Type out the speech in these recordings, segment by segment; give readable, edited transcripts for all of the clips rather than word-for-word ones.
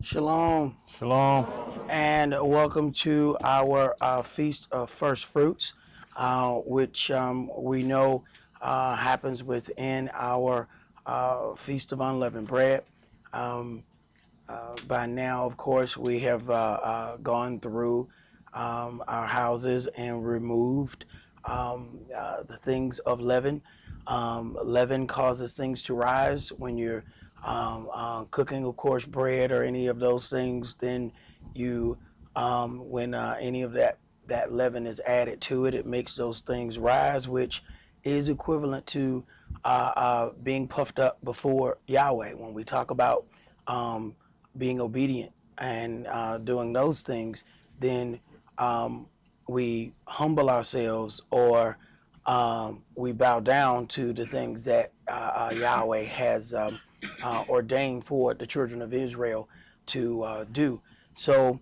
Shalom. Shalom. And welcome to our Feast of First Fruits, which we know happens within our Feast of Unleavened Bread. By now, of course, we have gone through our houses and removed the things of leaven. Leaven causes things to rise. When you're cooking, of course, bread or any of those things, then you, when any of that leaven is added to it, it makes those things rise, which is equivalent to being puffed up before Yahweh. When we talk about being obedient and doing those things, then we humble ourselves, or we bow down to the things that Yahweh has ordained for the children of Israel to do. So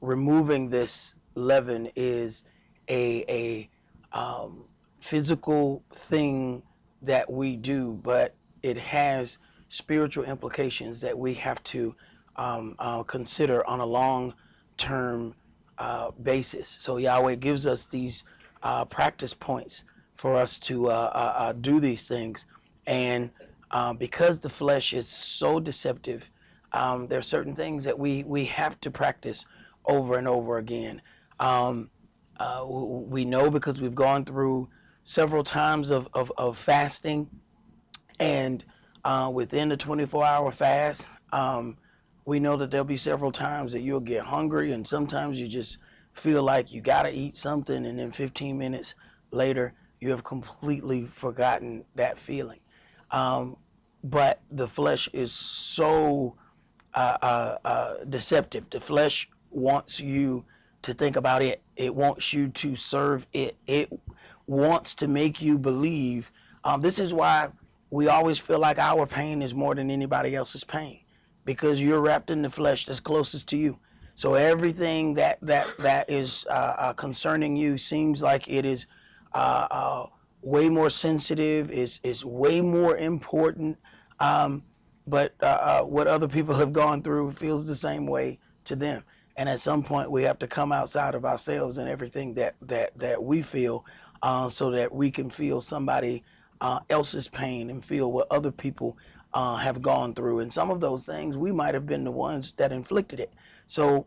removing this leaven is a physical thing that we do, but it has spiritual implications that we have to consider on a long-term basis. So Yahweh gives us these practice points for us to do these things. And because the flesh is so deceptive, there are certain things that we have to practice over and over again. We know because we've gone through several times of fasting, and within the 24-hour fast, we know that there'll be several times that you'll get hungry, and sometimes you just feel like you got to eat something, and then 15 minutes later, you have completely forgotten that feeling. But the flesh is so deceptive. The flesh wants you to think about it. It wants you to serve it. It wants to make you believe. This is why we always feel like our pain is more than anybody else's pain, because you're wrapped in the flesh that's closest to you. So everything that is concerning you seems like it is way more sensitive, is way more important. But what other people have gone through feels the same way to them. And at some point, we have to come outside of ourselves and everything that we feel, so that we can feel somebody else's pain and feel what other people have gone through. And some of those things, we might have been the ones that inflicted it. So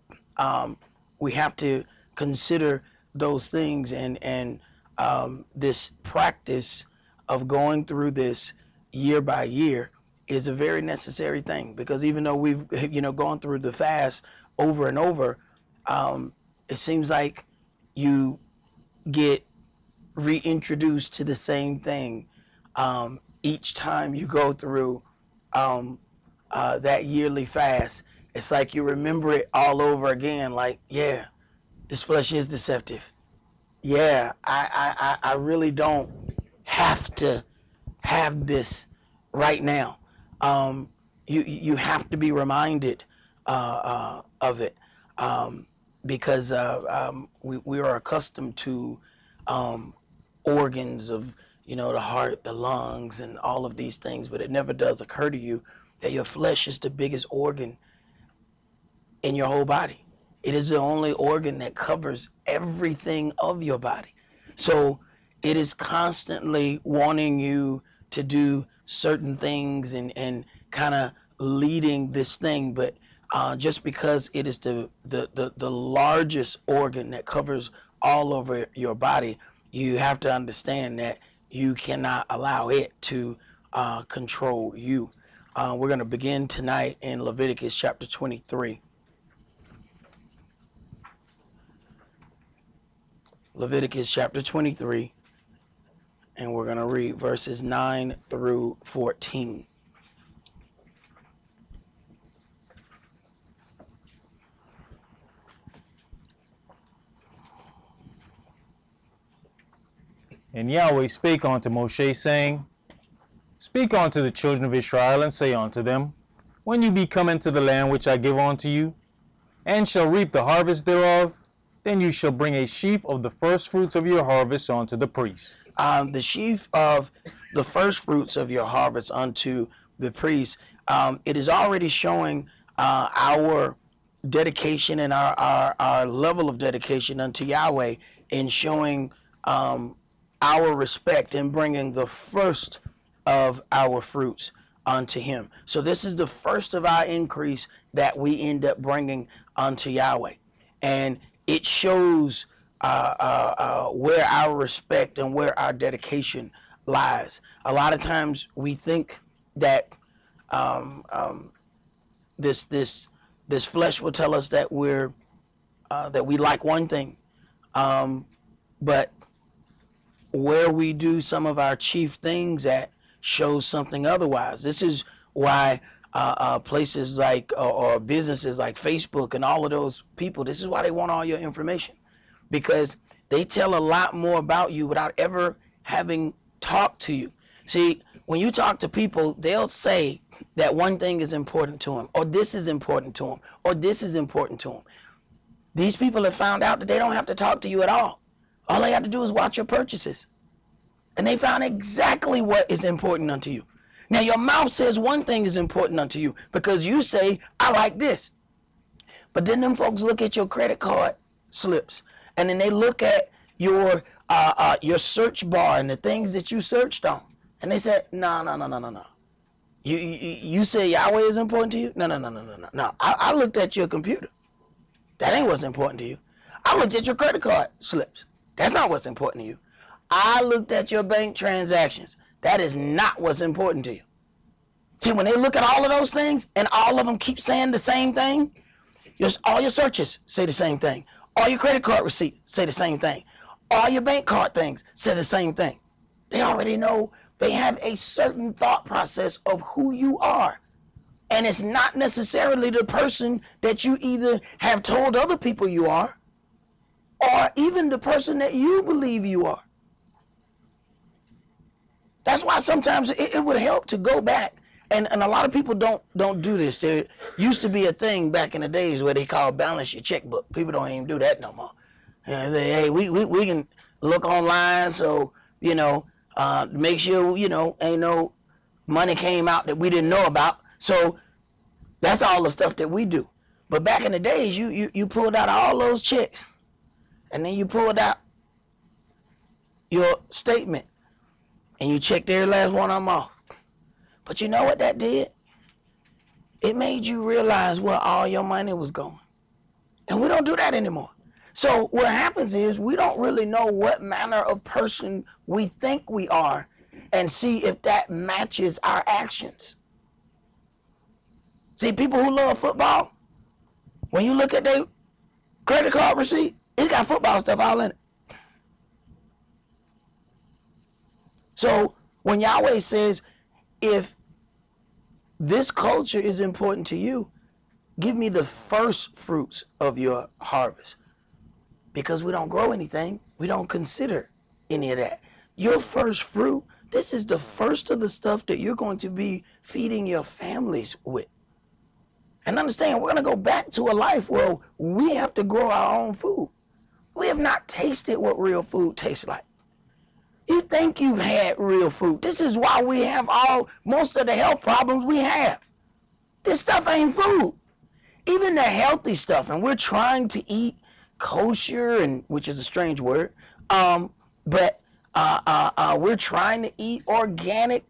we have to consider those things, and this practice of going through this year by year is a very necessary thing, because even though we've gone through the fast over and over, it seems like you get reintroduced to the same thing each time you go through that yearly fast. It's like you remember it all over again. Like, yeah, this flesh is deceptive. Yeah, I really don't have to have this right now. You have to be reminded of it, because we are accustomed to organs of the heart, the lungs, and all of these things, but it never does occur to you that your flesh is the biggest organ in your whole body. It is the only organ that covers everything of your body. So it is constantly wanting you to do certain things and kind of leading this thing. But just because it is the largest organ that covers all over your body, you have to understand that you cannot allow it to control you. We're going to begin tonight in Leviticus chapter 23. Leviticus chapter 23, and we're going to read verses 9 through 14. And Yahweh spake unto Moshe, saying, Speak unto the children of Israel, and say unto them, When you be come into the land which I give unto you, and shall reap the harvest thereof, then you shall bring a sheaf of the first fruits of your harvest unto the priest. The sheaf of the first fruits of your harvest unto the priest, it is already showing our dedication and our level of dedication unto Yahweh in showing our respect and bringing the first of our fruits unto him. So this is the first of our increase that we end up bringing unto Yahweh. And it shows where our respect and where our dedication lies. A lot of times we think that this flesh will tell us that that we like one thing, but where we do some of our chief things at shows something otherwise. This is why places like or businesses like Facebook and all of those people, this is why they want all your information, because they tell a lot more about you without ever having talked to you. See, when you talk to people, they'll say that one thing is important to them, or this is important to them, or this is important to them. These people have found out that they don't have to talk to you at all. All they have to do is watch your purchases. And they found exactly what is important unto you. Now, your mouth says one thing is important unto you because you say, I like this. But then them folks look at your credit card slips, and then they look at your search bar and the things that you searched on. And they said, no. You say Yahweh is important to you? No. I looked at your computer. That ain't what's important to you. I looked at your credit card slips. That's not what's important to you. I looked at your bank transactions. That is not what's important to you. See, when they look at all of those things and all of them keep saying the same thing, all your searches say the same thing. All your credit card receipts say the same thing. All your bank card things say the same thing. They already know. They have a certain thought process of who you are. And it's not necessarily the person that you either have told other people you are, or even the person that you believe you are. That's why sometimes it would help to go back, and a lot of people don't do this. There used to be a thing back in the days where they called balance your checkbook. People don't even do that no more. Hey, we can look online, so make sure ain't no money came out that we didn't know about. So that's all the stuff that we do. But back in the days, you pulled out all those checks, and then you pulled out your statement, and you checked every last one of them off. But you know what that did? It made you realize where all your money was going. And we don't do that anymore. So what happens is we don't really know what manner of person we think we are and see if that matches our actions. See, people who love football, when you look at their credit card receipt, it's got football stuff all in it. So when Yahweh says, if this culture is important to you, give me the first fruits of your harvest. Because we don't grow anything, we don't consider any of that. Your first fruit, this is the first of the stuff that you're going to be feeding your families with. And understand, we're going to go back to a life where we have to grow our own food. We have not tasted what real food tastes like. You think you've had real food. This is why we have most of the health problems we have. This stuff ain't food. Even the healthy stuff, and we're trying to eat kosher, and which is a strange word, but we're trying to eat organic.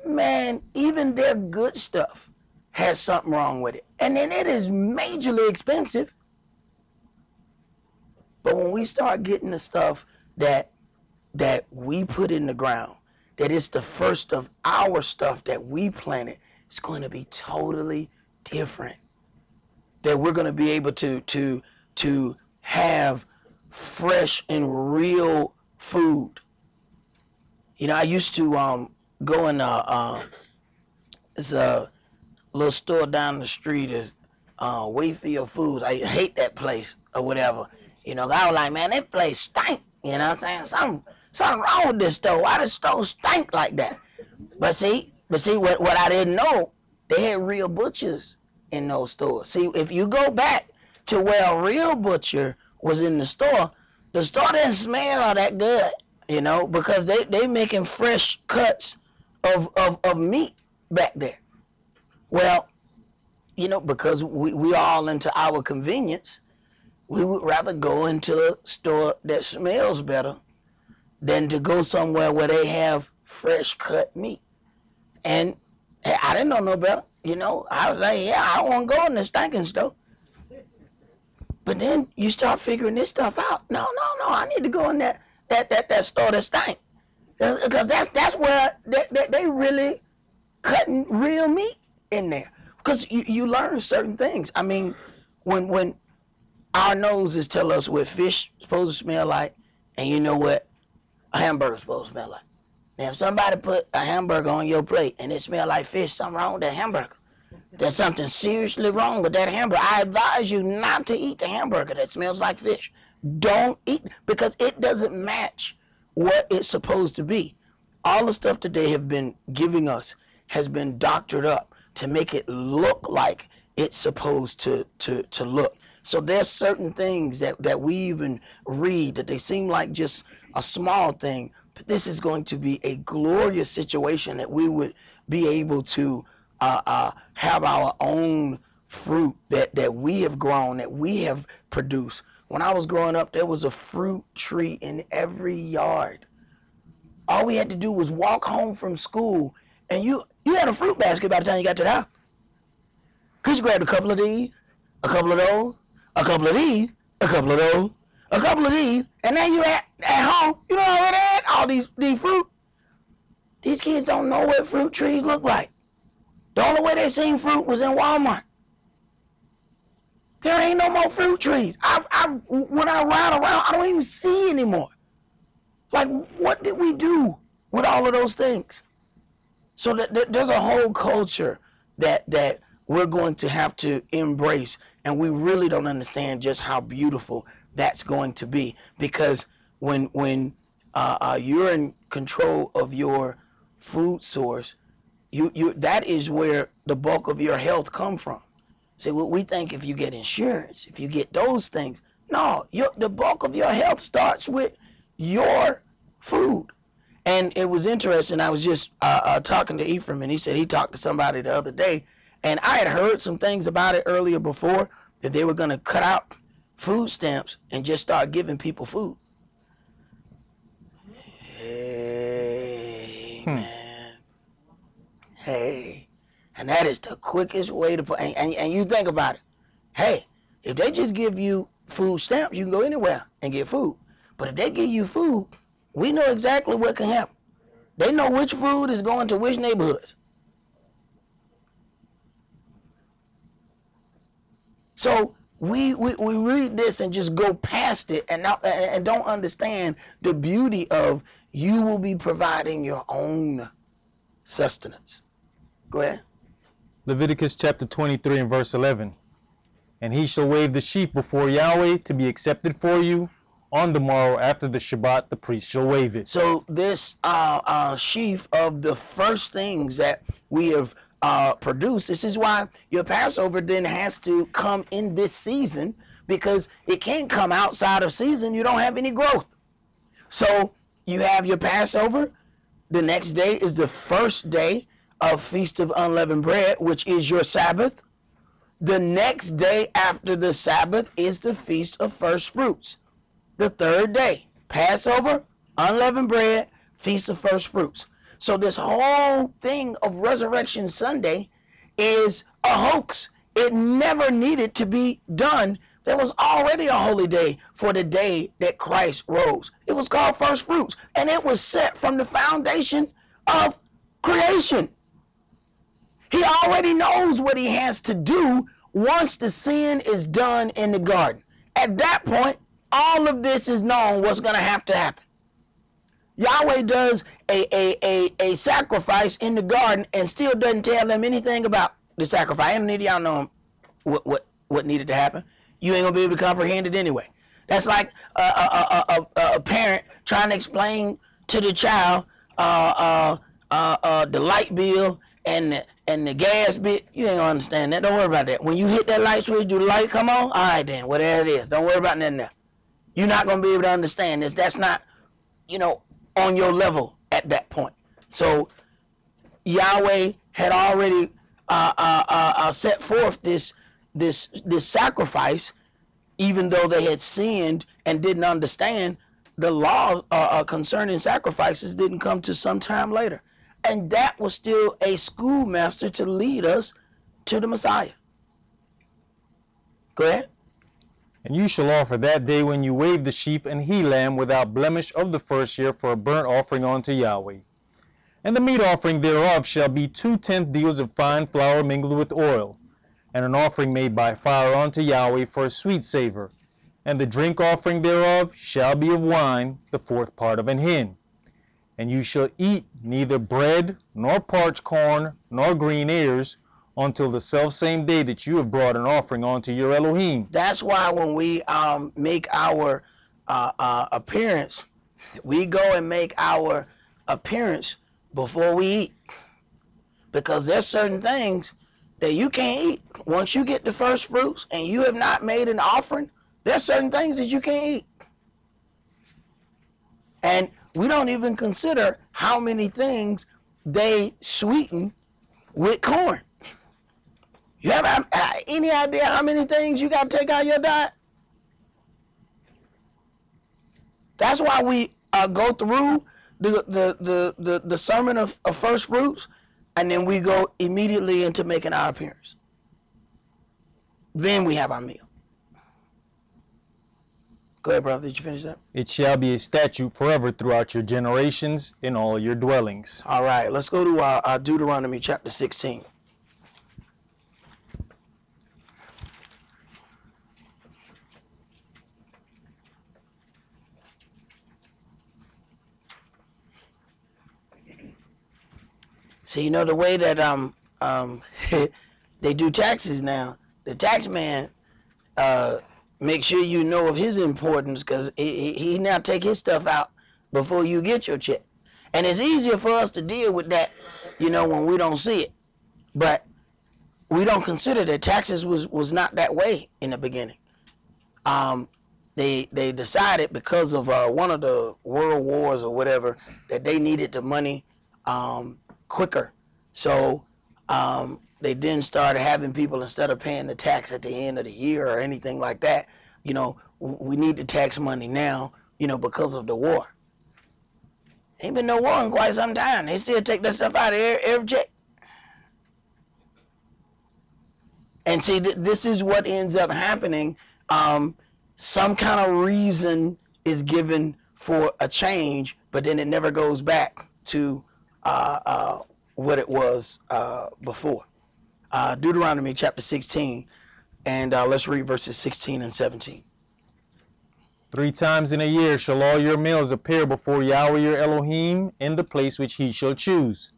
Man, even their good stuff has something wrong with it. And then it is majorly expensive. But when we start getting the stuff that we put in the ground, that it's the first of our stuff that we planted, it's going to be totally different. That we're going to be able to have fresh and real food. I used to go in it's a little store down the street, is Wayfield Foods. I hate that place or whatever. I was like, man, that place stink. You know what I'm saying? Something wrong with this store. Why does store stink like that? But see, what I didn't know, they had real butchers in those stores. See, if you go back to where a real butcher was in the store didn't smell that good, because they making fresh cuts of meat back there. Well, you know, because we all into our convenience, we would rather go into a store that smells better than to go somewhere where they have fresh cut meat. And I didn't know no better. You know, I was like, yeah, I don't want to go in the stinking store. But then you start figuring this stuff out. No, I need to go in that store that stink. Because that's where they really cutting real meat in there. Because you learn certain things. I mean, when our noses tell us what fish is supposed to smell like, and you know what a hamburger is supposed to smell like. Now, if somebody put a hamburger on your plate and it smells like fish, something wrong with that hamburger. There's something seriously wrong with that hamburger. I advise you not to eat the hamburger that smells like fish. Don't eat, because it doesn't match what it's supposed to be. All the stuff that they have been giving us has been doctored up to make it look like it's supposed to look. So there's certain things that we even read that they seem like just a small thing, but this is going to be a glorious situation that we would be able to have our own fruit that we have grown, that we have produced. When I was growing up, there was a fruit tree in every yard. All we had to do was walk home from school, and you had a fruit basket by the time you got to the house. Because you grabbed a couple of these, a couple of those, a couple of these, a couple of those, a couple of these, and now you at home, you know already had all these fruit. These kids don't know what fruit trees look like. The only way they seen fruit was in Walmart. There ain't no more fruit trees. When I ride around, I don't even see anymore. Like, what did we do with all of those things? So there's a whole culture that we're going to have to embrace, and we really don't understand just how beautiful that's going to be. Because when you're in control of your food source, that is where the bulk of your health come from. See, we think if you get insurance, if you get those things, no, the bulk of your health starts with your food. And it was interesting. I was just talking to Ephraim, and he said he talked to somebody the other day, and I had heard some things about it earlier before, that they were going to cut out food stamps and just start giving people food. Hey, man. Hey. And that is the quickest way to put, and you think about it. Hey, if they just give you food stamps, you can go anywhere and get food. But if they give you food, we know exactly what can happen. They know which food is going to which neighborhoods. So we read this and just go past it and don't understand the beauty of you will be providing your own sustenance. Go ahead. Leviticus chapter 23 and verse 11. And he shall wave the sheaf before Yahweh to be accepted for you. On the morrow after the Shabbat, the priest shall wave it. So this sheaf of the first things that we have produced, this is why your Passover then has to come in this season, because it can't come outside of season. You don't have any growth. So you have your Passover. The next day is the first day of Feast of Unleavened Bread, which is your Sabbath. The next day after the Sabbath is the Feast of First Fruits. The third day, Passover, Unleavened Bread, Feast of First Fruits. So this whole thing of Resurrection Sunday is a hoax. It never needed to be done. There was already a holy day for the day that Christ rose. It was called First Fruits, and it was set from the foundation of creation. He already knows what he has to do once the sin is done in the garden. At that point, all of this is known what's going to happen. Yahweh does a sacrifice in the garden and still doesn't tell them anything about the sacrifice. And neither y'all know what needed to happen. You ain't going to be able to comprehend it anyway. That's like a parent trying to explain to the child the light bill and the gas bill. You ain't gonna understand that. Don't worry about that. When you hit that light switch, do the light come on? All right then, whatever it is. Don't worry about nothing there. You're not going to be able to understand this. That's not, on your level at that point. So Yahweh had already set forth this sacrifice, even though they had sinned and didn't understand the law concerning sacrifices didn't come to some time later. And that was still a schoolmaster to lead us to the Messiah. Go ahead. And you shall offer that day when you wave the sheaf and he lamb without blemish of the first year for a burnt offering unto Yahweh. And the meat offering thereof shall be 2/10 deals of fine flour mingled with oil, and an offering made by fire unto Yahweh for a sweet savor. And the drink offering thereof shall be of wine, the 4th part of an hin. And you shall eat neither bread, nor parched corn, nor green ears, until the selfsame day that you have brought an offering unto your Elohim. That's why when we make our appearance, we go and make our appearance before we eat. Because there's certain things that you can't eat. Once you get the first fruits and you have not made an offering, there's certain things that you can't eat. And we don't even consider how many things they sweeten with corn. You have any idea how many things you got to take out of your diet? That's why we go through the sermon of first fruits, and then we go immediately into making our appearance. Then we have our meal. Go ahead, brother. Did you finish that? It shall be a statute forever throughout your generations in all your dwellings. All right. Let's go to Deuteronomy chapter 16. See, you know the way that they do taxes now, the tax man make sure you know of his importance, because he now take his stuff out before you get your check. And it's easier for us to deal with that, you know, when we don't see it. But we don't consider that taxes was not that way in the beginning. They decided because of one of the world wars or whatever that they needed the money quicker. So they then started having people, instead of paying the tax at the end of the year or anything like that, you know, we need the tax money now, you know, because of the war. Ain't been no war in quite some time. They still take that stuff out of every check. And see, this is what ends up happening. Some kind of reason is given for a change, but then it never goes back to what it was before. Deuteronomy chapter 16, and let's read verses 16 and 17. 3 times in a year shall all your meals appear before Yahweh your Elohim in the place which he shall choose.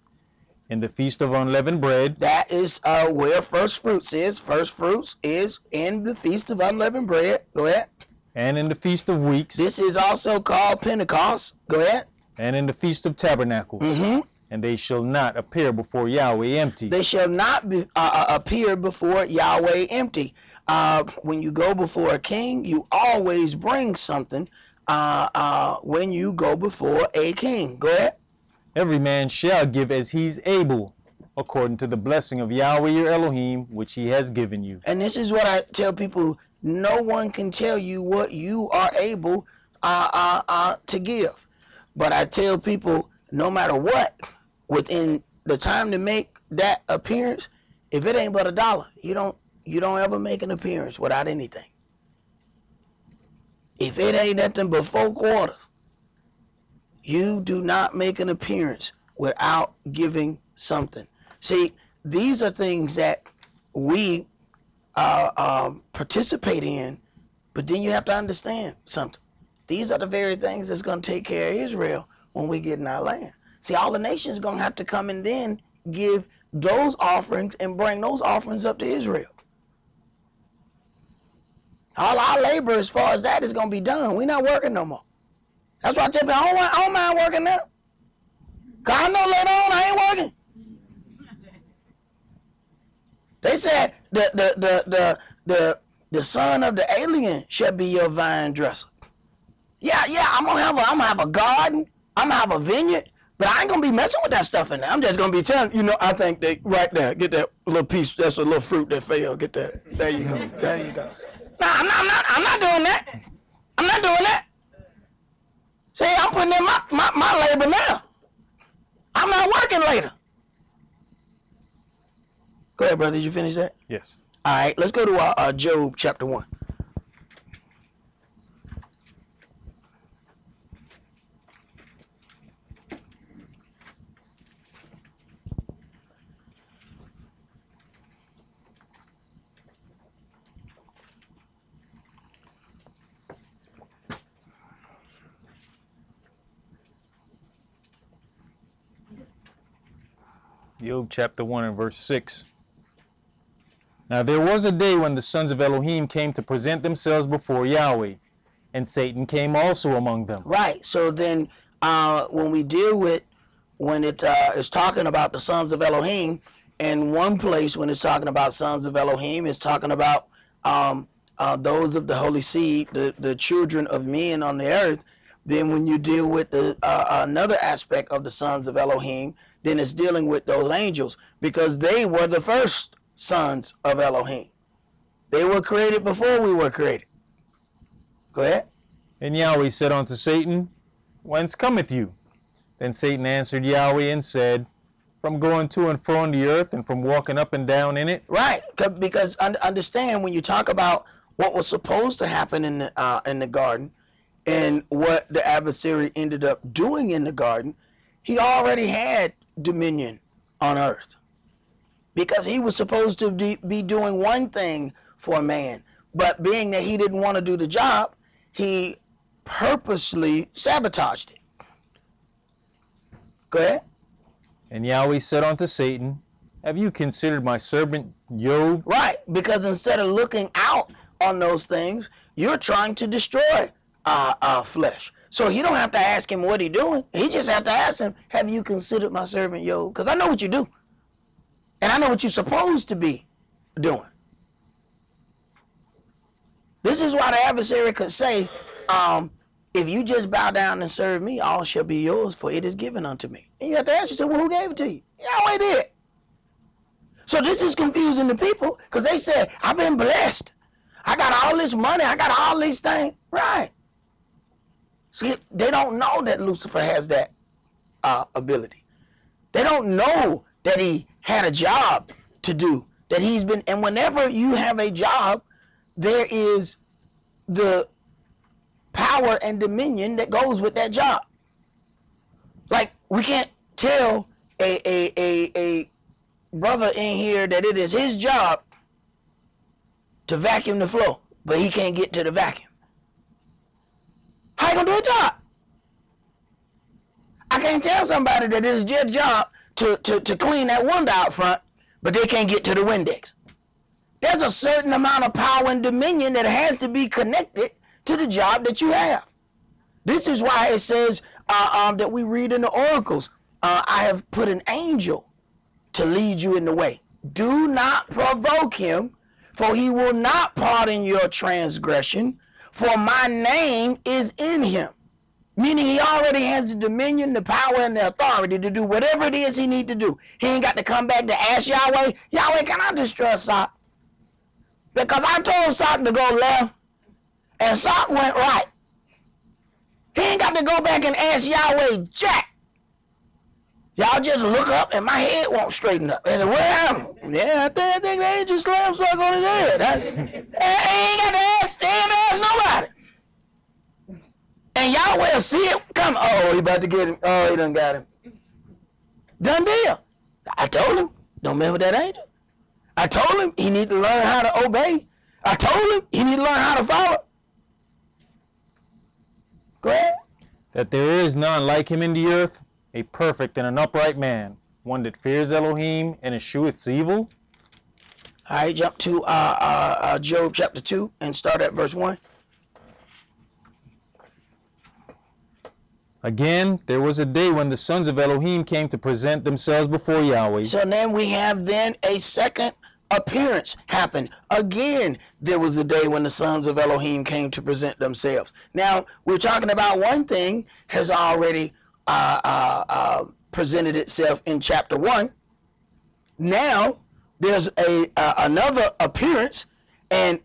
In the feast of unleavened bread. That is where first fruits is. First fruits is in the feast of unleavened bread. Go ahead. And in the feast of weeks. This is also called Pentecost. Go ahead. And in the feast of tabernacles. Mm-hmm. And they shall not appear before Yahweh empty. They shall not appear before Yahweh empty. When you go before a king, you always bring something when you go before a king. Go ahead. Every man shall give as he's able, according to the blessing of Yahweh your Elohim, which he has given you. And this is what I tell people. No one can tell you what you are able to give. But I tell people, no matter what, within the time to make that appearance, if it ain't but $1, you don't ever make an appearance without anything. If it ain't nothing but 4 quarters, you do not make an appearance without giving something. See, these are things that we participate in, but then you have to understand something. These are the very things that's going to take care of Israel when we get in our land. See, all the nations going to have to come and then give those offerings and bring those offerings up to Israel. All our labor as far as that is going to be done. We're not working no more. That's why I tell people, I don't mind working now. Because I know later on I ain't working. They said the son of the alien shall be your vine dresser. Yeah, I'm gonna have a garden. I'm gonna have a vineyard, But I ain't gonna be messing with that stuff in there. I'm just gonna be telling you know. I think they right there. Get that little piece. That's a little fruit that fell. Get that. There you go. There you go. No, I'm not doing that. I'm not doing that. See, I'm putting in my labor now. I'm not working later. Go ahead, brother. Did you finish that? Yes. All right. Let's go to Job chapter 1. Job chapter 1 and verse 6. Now there was a day when the sons of Elohim came to present themselves before Yahweh, and Satan came also among them. Right. So then when we deal with, when it is talking about the sons of Elohim, in one place when it's talking about sons of Elohim, it's talking about those of the holy seed, the children of men on the earth. Then when you deal with the another aspect of the sons of Elohim, then it's dealing with those angels, because they were the first sons of Elohim. They were created before we were created. Go ahead. And Yahweh said unto Satan, Whence cometh you? Then Satan answered Yahweh and said, From going to and fro in the earth, and from walking up and down in it. Right, because understand, when you talk about what was supposed to happen in the garden, and what the adversary ended up doing in the garden, he already had dominion on earth, because he was supposed to be doing one thing for man, but being that he didn't want to do the job, he purposely sabotaged it. Go ahead. And Yahweh said unto Satan, Have you considered my servant Job? Right, because instead of looking out on those things, you're trying to destroy flesh. So he don't have to ask him what he's doing. He just have to ask him, have you considered my servant Job? Because I know what you do. And I know what you're supposed to be doing. This is why the adversary could say, if you just bow down and serve me, all shall be yours, for it is given unto me. And you have to ask yourself, well, who gave it to you? Yahweh did. So this is confusing the people, because they said, I've been blessed. I got all this money. I got all these things. Right. See, they don't know that Lucifer has that ability. They don't know that he had a job to do, that he's been, and whenever you have a job, there is the power and dominion that goes with that job. Like, we can't tell a brother in here that it is his job to vacuum the floor, but he can't get to the vacuum. How you gonna do a job? I can't tell somebody that it's their job to clean that window out front, but they can't get to the Windex. There's a certain amount of power and dominion that has to be connected to the job that you have. This is why it says that we read in the oracles, I have put an angel to lead you in the way. Do not provoke him, for he will not pardon your transgression, for my name is in him. Meaning he already has the dominion, the power, and the authority to do whatever it is he needs to do. He ain't got to come back to ask Yahweh, Yahweh, can I destroy Esaac? Because I told Esaac to go left, and Esaac went right. He ain't got to go back and ask Yahweh jack. Y'all just look up and my head won't straighten up. And where am I? Yeah, I think they just slammed something on his head. He ain't got to ask, nobody. And Yahweh will see it come. Oh, he about to get him. Oh, he done got him. Done deal. I told him, don't mess with that angel. I told him he need to learn how to obey. I told him he need to learn how to follow. Go ahead. That there is none like him in the earth, a perfect and an upright man, one that fears Elohim and escheweth evil. All right, jump to Job chapter 2 and start at verse 1. Again, there was a day when the sons of Elohim came to present themselves before Yahweh. So then we have then a second appearance happen. Again, there was a day when the sons of Elohim came to present themselves. Now, we're talking about one thing has already presented itself in chapter 1. Now there's another appearance, and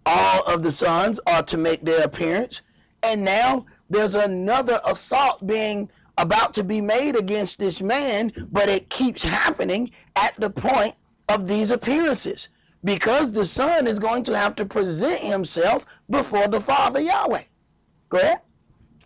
all of the sons are to make their appearance. And now there's another assault being about to be made against this man, but it keeps happening at the point of these appearances, because the son is going to have to present himself before the Father Yahweh. Go ahead.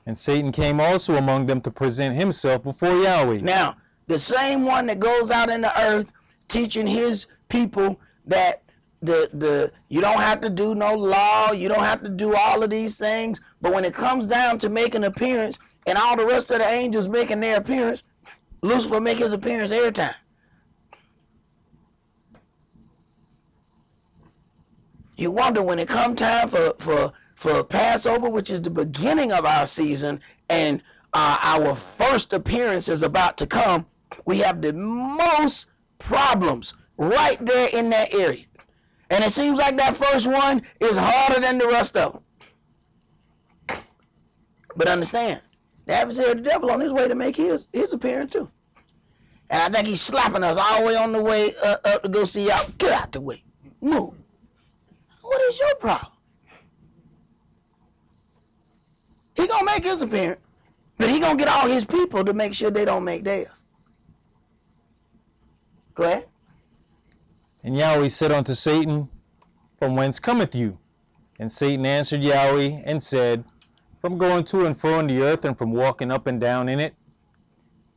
And Satan came also among them to present himself before Yahweh. Now, the same one that goes out in the earth teaching his people that you don't have to do no law, you don't have to do all of these things, but when it comes down to making an appearance and all the rest of the angels making their appearance, Lucifer make his appearance every time. You wonder when it come time for Passover, which is the beginning of our season, and our first appearance is about to come, we have the most problems right there in that area. And it seems like that first one is harder than the rest of them. But understand, the adversary of the devil on his way to make his appearance too. And I think he's slapping us all the way on the way up to go see y'all. Get out the way. Move. What is your problem? He gonna make his appearance, but he gonna get all his people to make sure they don't make theirs. Go ahead. And Yahweh said unto Satan, From whence cometh you? And Satan answered Yahweh and said, From going to and fro in the earth, and from walking up and down in it.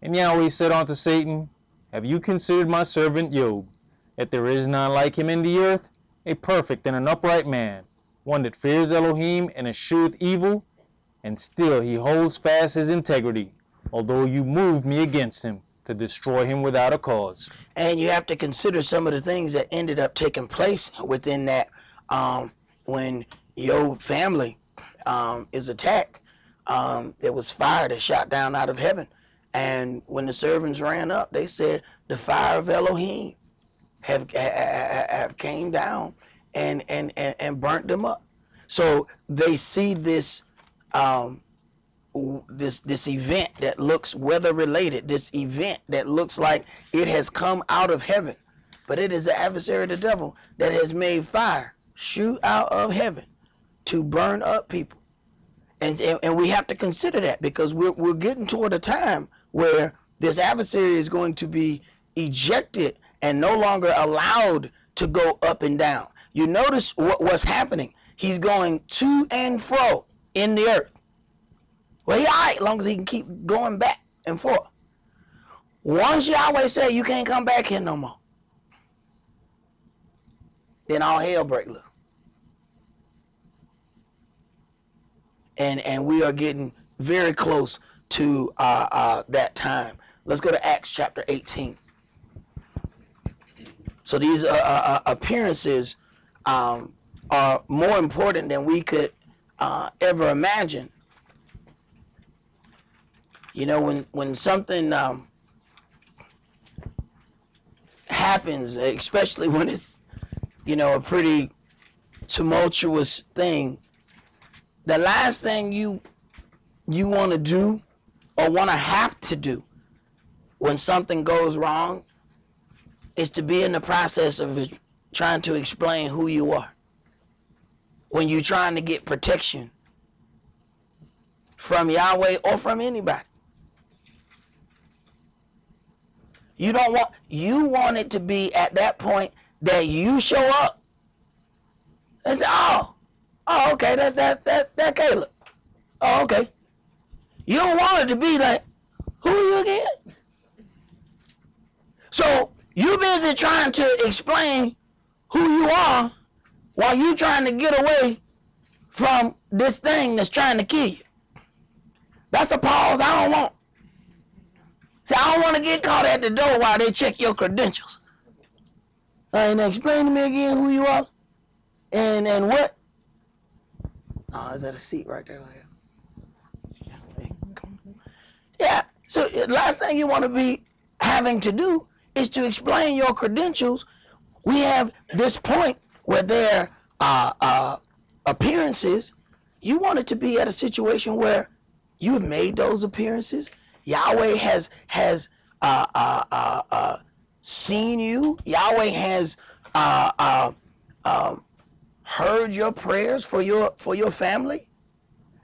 And Yahweh said unto Satan, Have you considered my servant Job, that there is none like him in the earth, a perfect and an upright man, one that fears Elohim and escheweth evil, and still he holds fast his integrity, although you moved me against him, to destroy him without a cause. And you have to consider some of the things that ended up taking place within that when your family is attacked. There was fire that shot down out of heaven. And when the servants ran up, they said, the fire of Elohim have came down and burnt them up. So they see this this event that looks weather related, this event that looks like it has come out of heaven, but it is the adversary of the devil that has made fire shoot out of heaven to burn up people. And we have to consider that, because we're getting toward a time where this adversary is going to be ejected and no longer allowed to go up and down. You notice what's happening. He's going to and fro in the earth. Well, he all right, as long as he can keep going back and forth. Once Yahweh say you can't come back here no more, then all hell break loose. And we are getting very close to that time. Let's go to Acts chapter 18. So these appearances are more important than we could ever imagine. You know, when something happens, especially when it's, you know, a pretty tumultuous thing, the last thing you want to do or want to have to do when something goes wrong is to be in the process of trying to explain who you are. When you're trying to get protection from Yahweh or from anybody. You want it to be at that point that you show up and say, oh, okay, that Caleb. Oh, okay. You don't want it to be like, who are you again? So you busy trying to explain who you are while you trying to get away from this thing that's trying to kill you. That's a pause I don't want. See, I don't want to get caught at the door while they check your credentials. And explain to me again who you are and what. Oh, is that a seat right there? Yeah. So last thing you want to be having to do is to explain your credentials. We have this point where there are appearances. You want it to be at a situation where you have made those appearances Yahweh has seen you. Yahweh has heard your prayers for your family,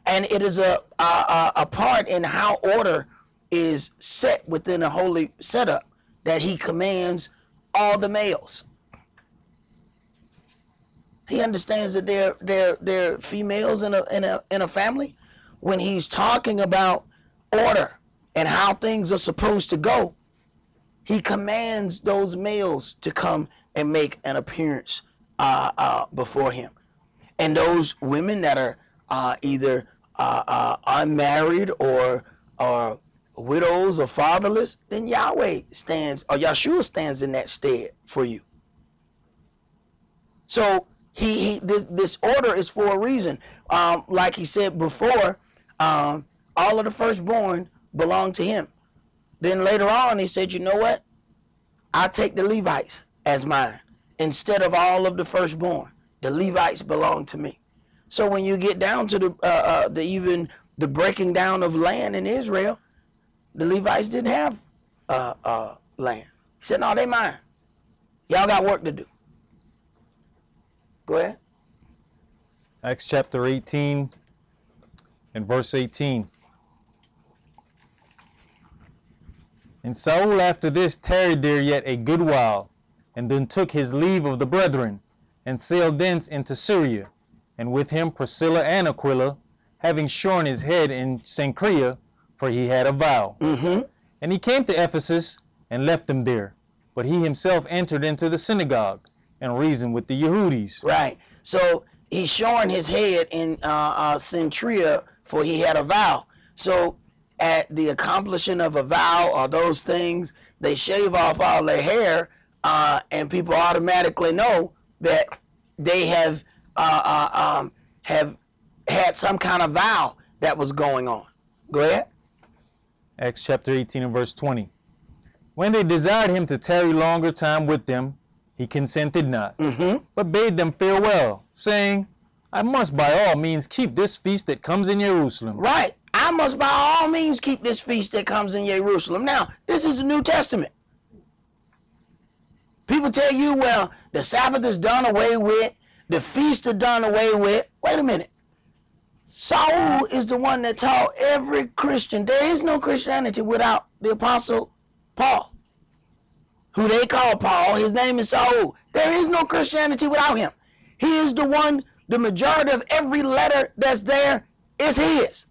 and it is a part in how order is set within a holy setup that he commands all the males. He understands that they're females in a family. When he's talking about order and how things are supposed to go, he commands those males to come and make an appearance before him. And those women that are either unmarried or widows or fatherless, then Yahweh stands, or Yahshua stands in that stead for you. So this order is for a reason. Like he said before, all of the firstborn belong to him. Then later on, he said, you know what? I'll take the Levites as mine. Instead of all of the firstborn, the Levites belong to me. So when you get down to even the breaking down of land in Israel, the Levites didn't have land. He said, no, they mine. Y'all got work to do. Go ahead. Acts chapter 18 and verse 18. And Saul after this tarried there yet a good while, and then took his leave of the brethren, and sailed thence into Syria, and with him Priscilla and Aquila, having shorn his head in Cenchrea, for he had a vow. And he came to Ephesus, and left them there. But he himself entered into the synagogue, and reasoned with the Yehudis. Right. So he's shorn his head in Cenchrea, for he had a vow. So at the accomplishing of a vow or those things, they shave off all their hair, and people automatically know that they have had some kind of vow that was going on. Go ahead. Acts chapter 18 and verse 20. When they desired him to tarry longer time with them, he consented not, but bade them farewell, saying, I must by all means keep this feast that comes in Jerusalem. Right. I must by all means keep this feast that comes in Jerusalem. Now, this is the New Testament. People tell you, well, the Sabbath is done away with, the feast is done away with. Wait a minute. Saul is the one that taught every Christian. There is no Christianity without the Apostle Paul, who they call Paul. His name is Saul. There is no Christianity without him. He is the one, the majority of every letter that's there is his.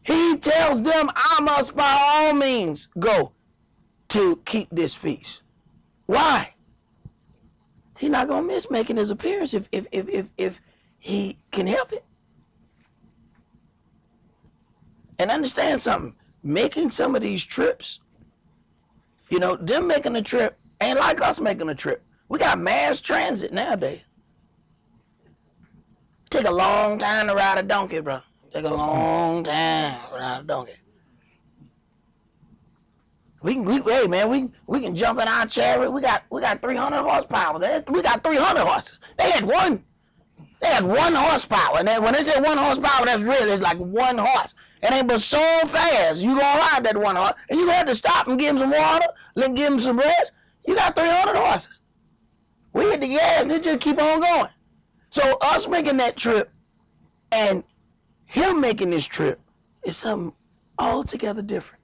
He tells them, I must by all means go to keep this feast. Why? He's not going to miss making his appearance if he can help it. And understand something, making some of these trips, you know, them making a trip ain't like us making a trip. We got mass transit nowadays. Take a long time to ride a donkey, bro. Take a long time to ride a donkey. Hey man, we can jump in our chariot. We got 300 horsepower. We got 300 horses. They had one horsepower. And then when they say 1 horsepower, that's real. It's like 1 horse. It ain't but so fast. You gonna ride that 1 horse, and you have to stop and give him some water, then give him some rest. You got 300 horses. We hit the gas and it just keep on going. So us making that trip and him making this trip is something altogether different.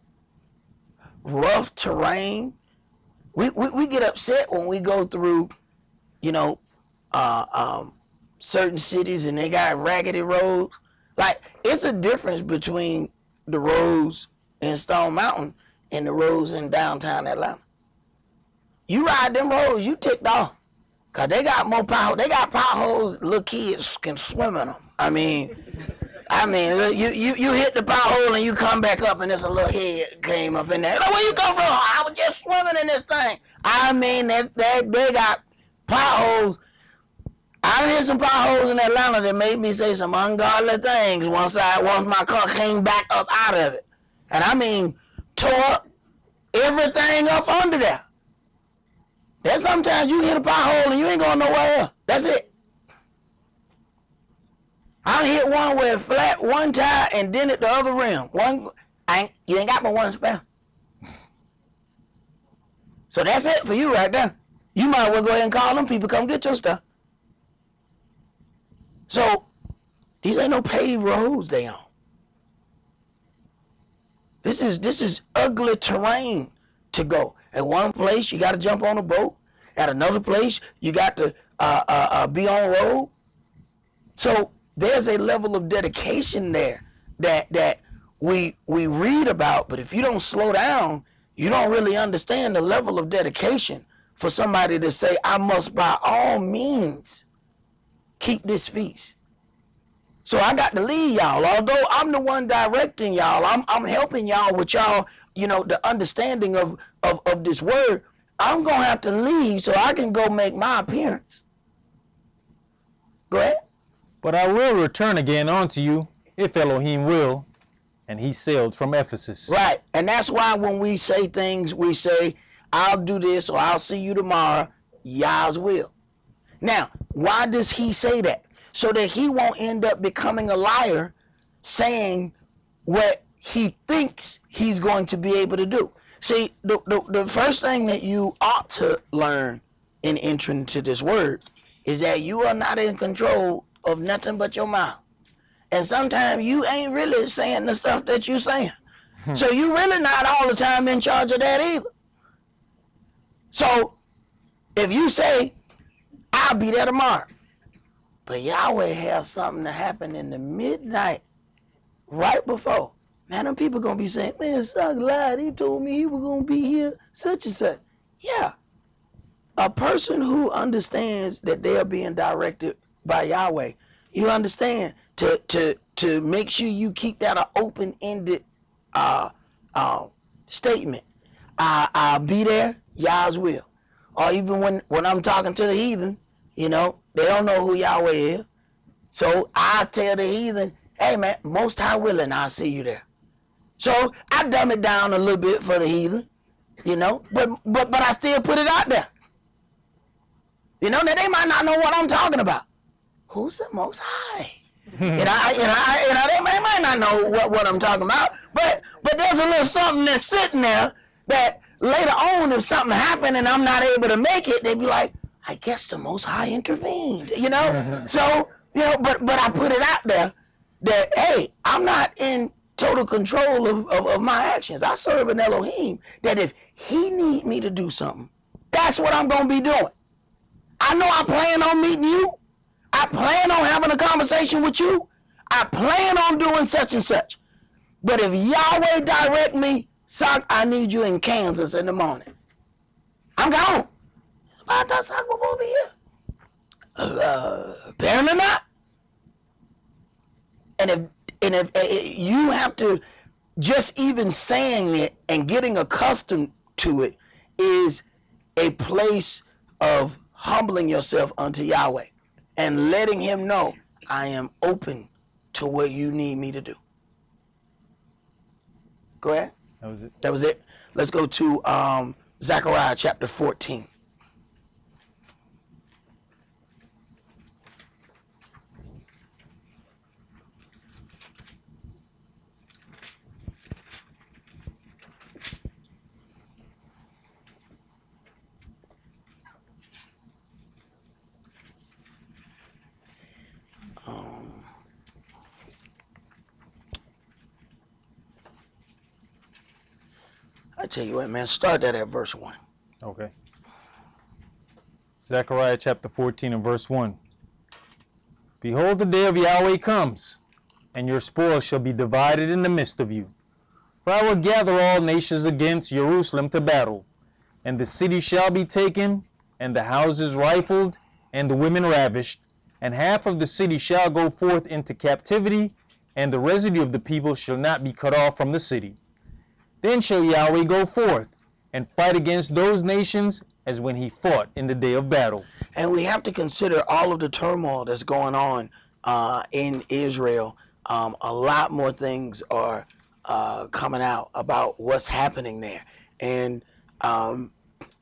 Rough terrain. We get upset when we go through, you know, certain cities and they got raggedy roads. Like, it's a difference between the roads in Stone Mountain and the roads in downtown Atlanta. You ride them roads, you ticked off. Because they got more power. They got potholes, little kids can swim in them. I mean, you hit the pothole and you come back up and there's a little head came up in there. Like, where you come from? I was just swimming in this thing. I mean, they got potholes. I hit some potholes in Atlanta that made me say some ungodly things once my car came back up out of it. And I mean, tore up everything up under there. Then sometimes you hit a pothole and you ain't going nowhere else. That's it. I hit one where it flat one tire and dented the other rim. You ain't got but one spare. So that's it for you right there. You might well go ahead and call them people, come get your stuff. So these ain't no paved roads they on. This is ugly terrain to go. At one place you got to jump on a boat. At another place you got to be on road. So there's a level of dedication there that we read about, but if you don't slow down, you don't really understand the level of dedication for somebody to say, I must by all means keep this feast. So I got to lead y'all. Although I'm the one directing y'all, I'm helping y'all with y'all, the understanding of this word. I'm going to have to leave so I can go make my appearance. Go ahead. But I will return again unto you, if Elohim will. And he sailed from Ephesus. Right. And that's why when we say things, we say, I'll do this or I'll see you tomorrow. Yah's will. Now, why does he say that? So that he won't end up becoming a liar saying what he thinks he's going to be able to do. See, the first thing that you ought to learn in entering into this word is that you are not in control of nothing but your mouth. And sometimes you ain't really saying the stuff that you saying. So you really not all the time in charge of that either. So if you say, I'll be there tomorrow, but Yahweh has something to happen in the midnight right before, now them people going to be saying, man, Esaac lied. He told me he was going to be here such and such. Yeah. A person who understands that they are being directed by Yahweh, you understand, to make sure you keep that an open-ended statement. I'll be there, Yah's will. Or even when I'm talking to the heathen, they don't know who Yahweh is. So I tell the heathen, hey man, most high willing, I'll see you there. So I dumb it down a little bit for the heathen, but I still put it out there. Now they might not know what I'm talking about. Who's the most high? They might not know what I'm talking about, but there's a little something that's sitting there that later on, if something happened and I'm not able to make it, they'd be like, I guess the Most High intervened, So, but I put it out there that, hey, I'm not in total control of my actions. I serve an Elohim that if he need me to do something, that's what I'm going to be doing. I know I plan on meeting you. I plan on having a conversation with you. I plan on doing such and such. But if Yahweh direct me, Sock, I need you in Kansas in the morning, I'm gone. I thought Sock was over here. Apparently not. And if you have to, just even saying it and getting accustomed to it is a place of humbling yourself unto Yahweh and letting him know, I am open to what you need me to do. Go ahead. That was it. That was it. Let's go to Zechariah chapter 14. I tell you what, man, start that at verse 1. Okay. Zechariah chapter 14 and verse 1. Behold, the day of Yahweh comes, and your spoil shall be divided in the midst of you. For I will gather all nations against Jerusalem to battle, and the city shall be taken, and the houses rifled, and the women ravished, and half of the city shall go forth into captivity, and the residue of the people shall not be cut off from the city. Then shall Yahweh go forth and fight against those nations as when he fought in the day of battle. And we have to consider all of the turmoil that's going on in Israel. A lot more things are coming out about what's happening there. And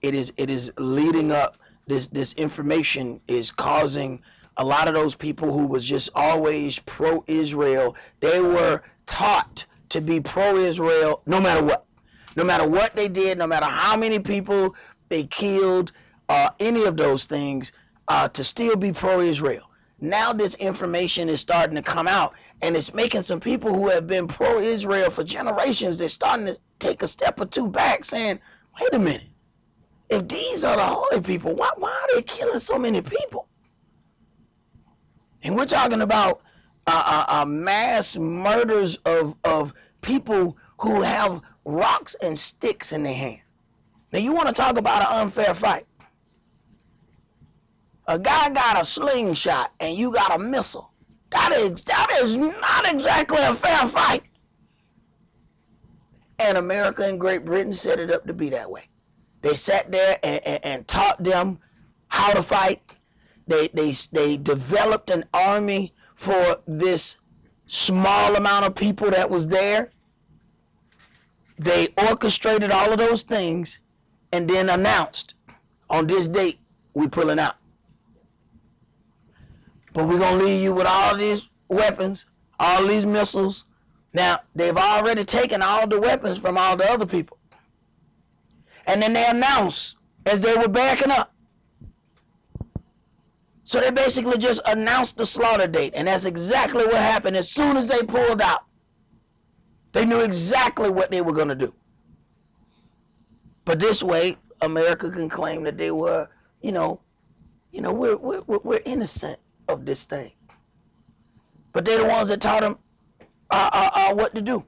it is leading up, this information is causing a lot of those people who was just always pro-Israel, they were taught to be pro-Israel no matter what. No matter what they did, no matter how many people they killed, any of those things, to still be pro-Israel. Now this information is starting to come out, and it's making some people who have been pro-Israel for generations, they're starting to take a step or two back saying, wait a minute, if these are the holy people, why are they killing so many people? And we're talking about mass murders of people who have rocks and sticks in their hand. Now you want to talk about an unfair fight. A guy got a slingshot and you got a missile. That is not exactly a fair fight. And America and Great Britain set it up to be that way. They sat there and taught them how to fight. They developed an army for this small amount of people that was there. They orchestrated all of those things and then announced, on this date, we're pulling out. But we're going to leave you with all these weapons, all these missiles. Now, they've already taken all the weapons from all the other people. And then they announced as they were backing up. So they basically just announced the slaughter date. And that's exactly what happened as soon as they pulled out. They knew exactly what they were going to do. But this way, America can claim that they were, we're innocent of this thing. But they're the ones that taught them what to do.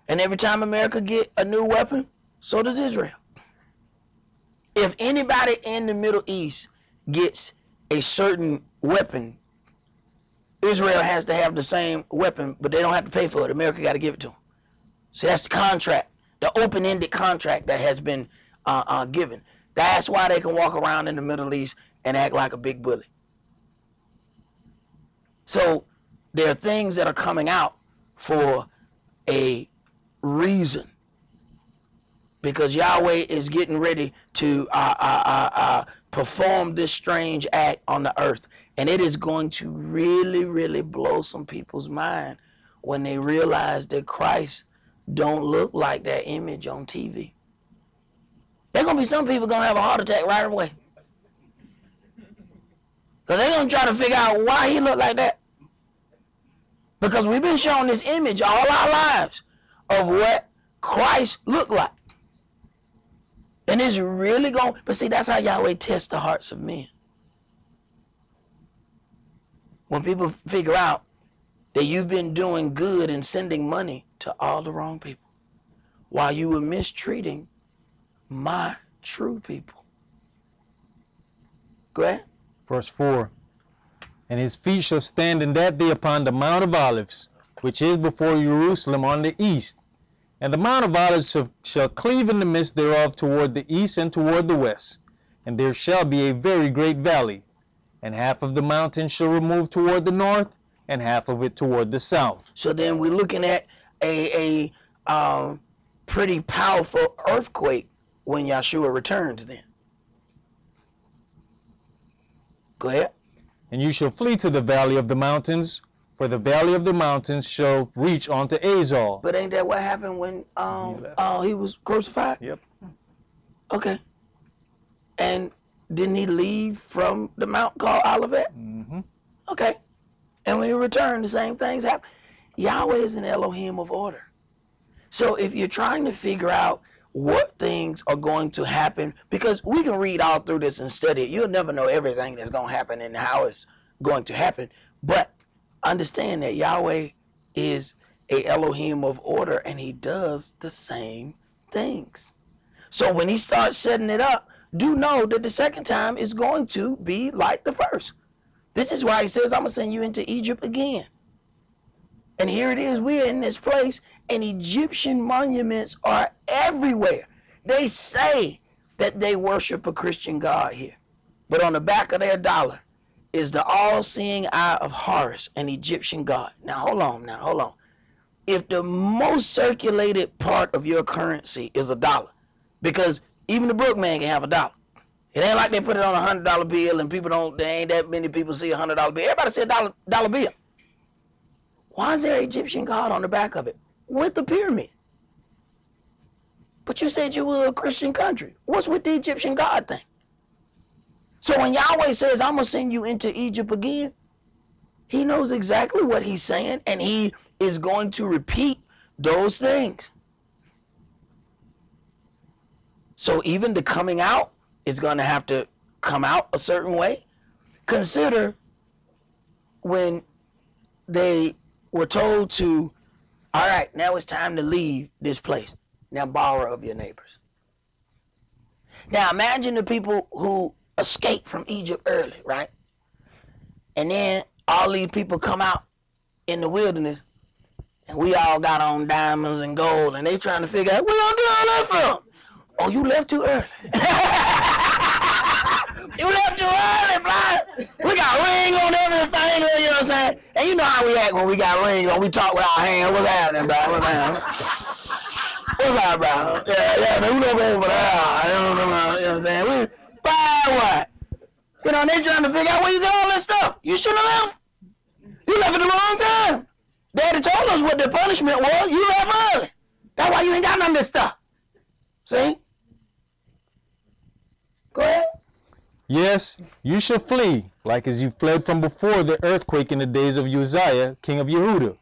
And every time America get a new weapon, so does Israel. If anybody in the Middle East gets a certain weapon, Israel has to have the same weapon, but they don't have to pay for it. America got to give it to them. So that's the contract, the open-ended contract that has been given. That's why they can walk around in the Middle East and act like a big bully. So there are things that are coming out for a reason, because Yahweh is getting ready to perform this strange act on the earth. And it is going to really, really blow some people's mind when they realize that Christ don't look like that image on TV. There's going to be some people going to have a heart attack right away. Because they're going to try to figure out why he looked like that. Because we've been shown this image all our lives of what Christ looked like. And it's really going, but see, that's how Yahweh tests the hearts of men. When people figure out that you've been doing good and sending money to all the wrong people, while you were mistreating my true people. Go ahead. Verse 4. And his feet shall stand in that day upon the Mount of Olives, which is before Jerusalem on the east. And the Mount of Olives shall cleave in the midst thereof toward the east and toward the west. And there shall be a very great valley. And half of the mountain shall remove toward the north, and half of it toward the south. So then we're looking at a pretty powerful earthquake when Yahshua returns then. Go ahead. And you shall flee to the valley of the mountains, for the valley of the mountains shall reach unto Esau. But ain't that what happened when he was crucified? Yep. Okay. And didn't he leave from the mount called Olivet? Mm-hmm. Okay. And when he returned, the same things happened. Yahweh is an Elohim of order. So if you're trying to figure out what things are going to happen, because we can read all through this and study it, you'll never know everything that's going to happen and how it's going to happen. But understand that Yahweh is a Elohim of order, and he does the same things. So when he starts setting it up, do know that the second time is going to be like the first. This is why he says, I'm going to send you into Egypt again. And here it is, we're in this place, and Egyptian monuments are everywhere. They say that they worship a Christian God here, but on the back of their dollar is the all-seeing eye of Horus, an Egyptian god. Now, hold on. If the most circulated part of your currency is a dollar, because even the broke man can have a dollar. It ain't like they put it on a $100 bill and there ain't that many people see a $100 bill. Everybody see a dollar bill. Why is there an Egyptian god on the back of it? with the pyramid. But you said you were a Christian country. What's with the Egyptian God thing? So when Yahweh says, I'm going to send you into Egypt again, he knows exactly what he's saying, and he is going to repeat those things. So even the coming out is going to have to come out a certain way. Consider when they were told to, all right, now it's time to leave this place. Now borrow of your neighbors. Now imagine the people who escaped from Egypt early, right? And then all these people come out in the wilderness, and we all got on diamonds and gold, and they trying to figure out, where y'all get all that from? Oh, you left too early. You left too early, blind. We got ring on everything, you know what I'm saying? And you know how we act when we got rings on. We talk with our hands. What's happening, bro? What's happening? What's up, bro? Yeah, man, we don't go over there. You know what I'm saying? We buy what? You know, they trying to figure out where you get all this stuff. You shouldn't have left. You left at the wrong time. Daddy told us what the punishment was. You left early. That's why you ain't got none of this stuff. See? Go ahead. Yes, you shall flee, like as you fled from before the earthquake in the days of Uzziah, king of Yehudah.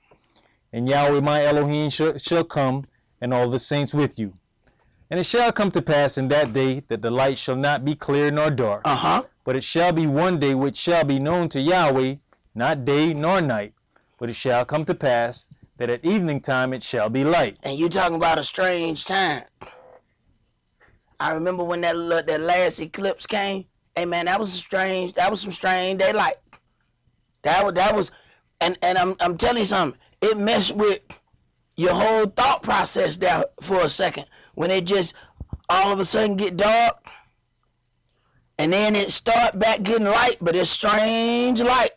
And Yahweh my Elohim shall come, and all the saints with you. And it shall come to pass in that day that the light shall not be clear nor dark. But it shall be one day which shall be known to Yahweh, not day nor night. But it shall come to pass that at evening time it shall be light. And you talking about a strange time. I remember when that last eclipse came. Hey man, that was strange. That was some strange daylight. That was, and I'm telling you something. It messed with your whole thought process there for a second. When it just all of a sudden get dark, and then it start back getting light, but it's strange light.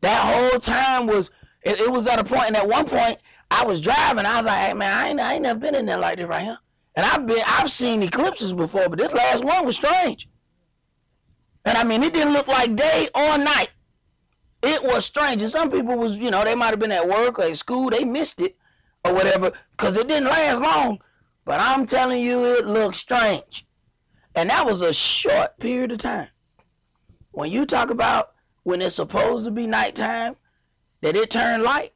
That whole time was, it was at a point, and at one point I was driving. I was like, hey man, I ain't never been in there like this right here. And I've seen eclipses before, but this last one was strange. And I mean, it didn't look like day or night. It was strange. And some people was, you know, they might have been at work or at school. They missed it or whatever because it didn't last long. But I'm telling you, it looked strange. And that was a short period of time. When you talk about when it's supposed to be nighttime, that it turned light,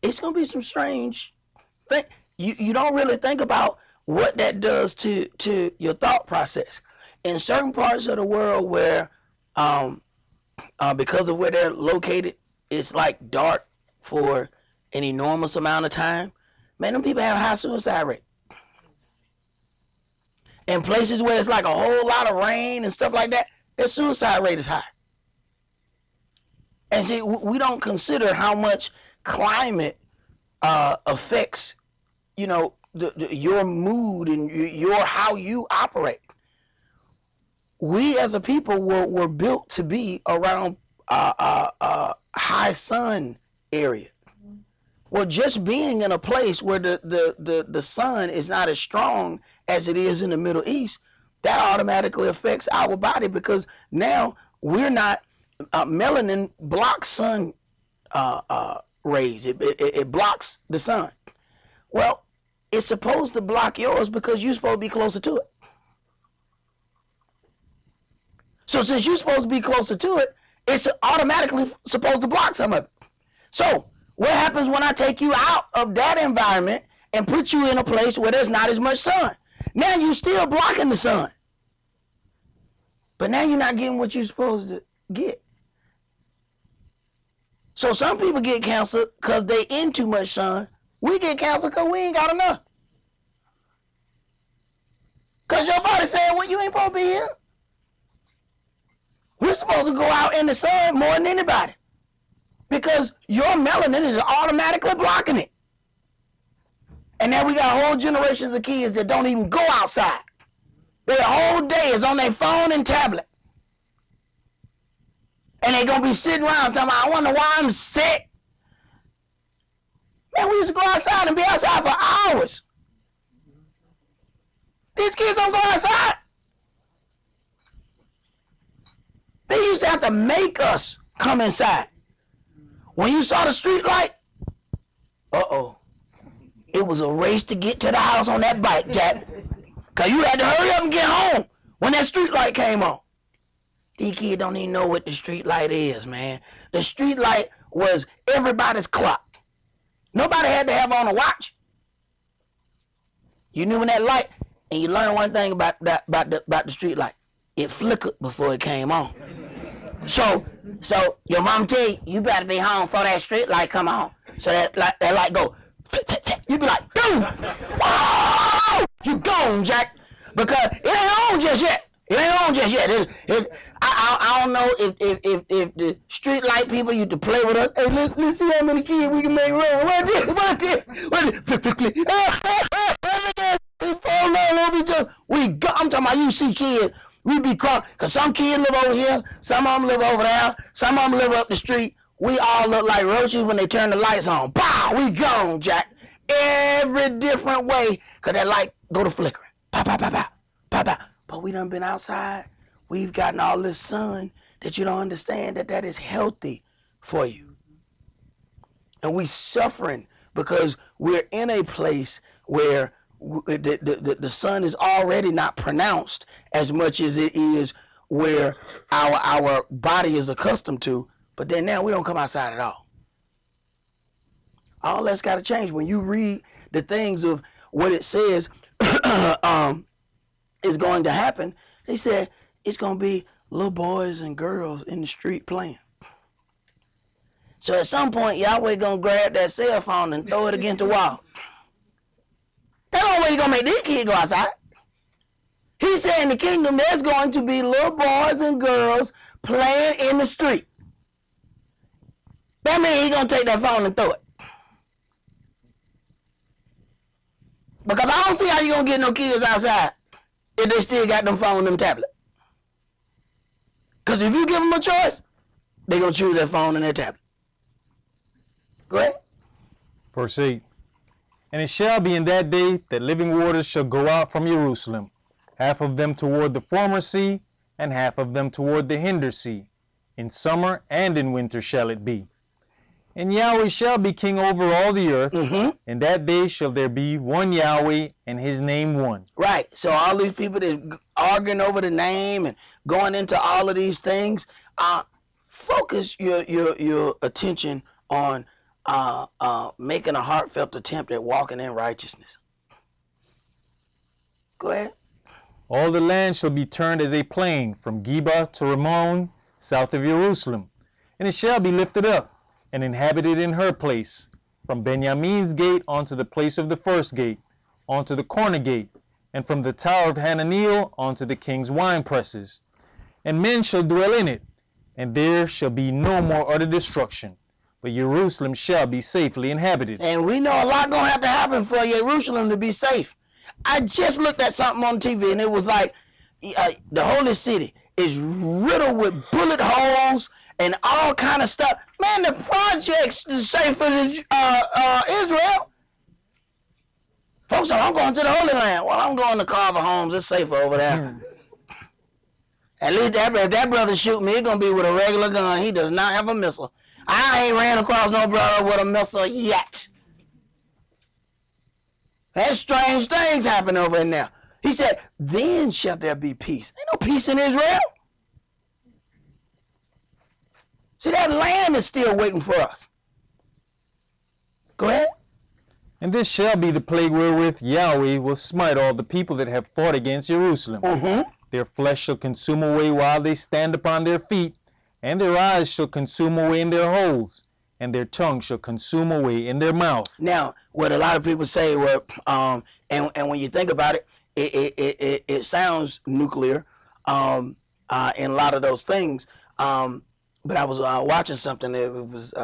it's going to be some strange thing. You don't really think about what that does to your thought process. In certain parts of the world where, because of where they're located, it's like dark for an enormous amount of time. Man, them people have a high suicide rate. In places where it's like a whole lot of rain and stuff like that, their suicide rate is high. And see, we don't consider how much climate affects, you know, your mood and how you operate. We as a people were built to be around high sun area. Well, just being in a place where the sun is not as strong as it is in the Middle East, that automatically affects our body because now we're not, melanin blocks sun rays. It blocks the sun. Well, it's supposed to block yours because you're supposed to be closer to it. So since you're supposed to be closer to it, it's automatically supposed to block some of it. So what happens when I take you out of that environment and put you in a place where there's not as much sun? Now you're still blocking the sun. But now you're not getting what you're supposed to get. So some people get cancer because they in too much sun. We get cancer because we ain't got enough. Because your body saying, well, you ain't supposed to be here. We're supposed to go out in the sun more than anybody. Because your melanin is automatically blocking it. And now we got whole generations of kids that don't even go outside. Their whole day is on their phone and tablet. And they're going to be sitting around talking about, I wonder why I'm sick. Man, we used to go outside and be outside for hours. These kids don't go outside. They used to have to make us come inside. When you saw the street light, uh-oh. It was a race to get to the house on that bike, Jack. Because you had to hurry up and get home when that street light came on. These kids don't even know what the street light is, man. The street light was everybody's clock. Nobody had to have on a watch. You knew when that light, and you learned one thing about the street light. It flickered before it came on. So your mom tell you, you better be home before that street light come on. So that light go, you be like, boom! Whoa! You gone, Jack. Because it ain't on just yet. It ain't on just yet. I don't know if the street light people used to play with us. Hey, let's see how many kids we can make run. What this? I'm talking about you see kids. We be caught, because some kids live over here, some of them live over there, some of them live up the street. We all look like roaches when they turn the lights on. Pow! We gone, Jack. Every different way, because that light go to flickering. Pow, pow, pow, pow, pow, pow. But we done been outside. We've gotten all this sun that you don't understand that is healthy for you. And we suffering because we're in a place where the sun is already not pronounced as much as it is where our body is accustomed to, but then now we don't come outside at all. All that's got to change. When you read the things of what it says is going to happen, they said it's going to be little boys and girls in the street playing. So at some point, Yahweh going to grab that cell phone and throw it against the wall. That's the only way you're going to make these kids go outside. He said in the kingdom, there's going to be little boys and girls playing in the street. That means he's going to take that phone and throw it. Because I don't see how you're going to get no kids outside if they still got them phone and them tablet. Because if you give them a choice, they're going to choose their phone and their tablet. Go ahead. Verse 8. And it shall be in that day that living waters shall go out from Jerusalem, half of them toward the former sea, and half of them toward the hinder sea. In summer and in winter shall it be. And Yahweh shall be king over all the earth. In that day shall there be one Yahweh, and his name one. Right. So all these people that arguing over the name and going into all of these things, focus your attention on making a heartfelt attempt at walking in righteousness. Go ahead. All the land shall be turned as a plain, from Geba to Ramon, south of Jerusalem. And it shall be lifted up, and inhabited in her place, from Benjamin's gate unto the place of the first gate, unto the corner gate, and from the tower of Hananiel unto the king's wine presses. And men shall dwell in it, and there shall be no more utter destruction, but Jerusalem shall be safely inhabited. And we know a lot gonna have to happen for Jerusalem to be safe. I just looked at something on TV, and it was like the holy city is riddled with bullet holes and all kind of stuff. Man, the projects is safer than Israel. Folks say, I'm going to the Holy Land. Well, I'm going to Carver Homes. It's safer over there. At least if that brother shoot me, it's going to be with a regular gun. He does not have a missile. I ain't ran across no brother with a missile yet. There's strange things happen over in there. He said, then shall there be peace. Ain't no peace in Israel. See, that land is still waiting for us. Go ahead. And this shall be the plague wherewith Yahweh will smite all the people that have fought against Jerusalem. Their flesh shall consume away while they stand upon their feet, and their eyes shall consume away in their holes, and their tongue shall consume away in their mouth. Now, what a lot of people say, well, and when you think about it, it sounds nuclear in a lot of those things. But I was watching something that was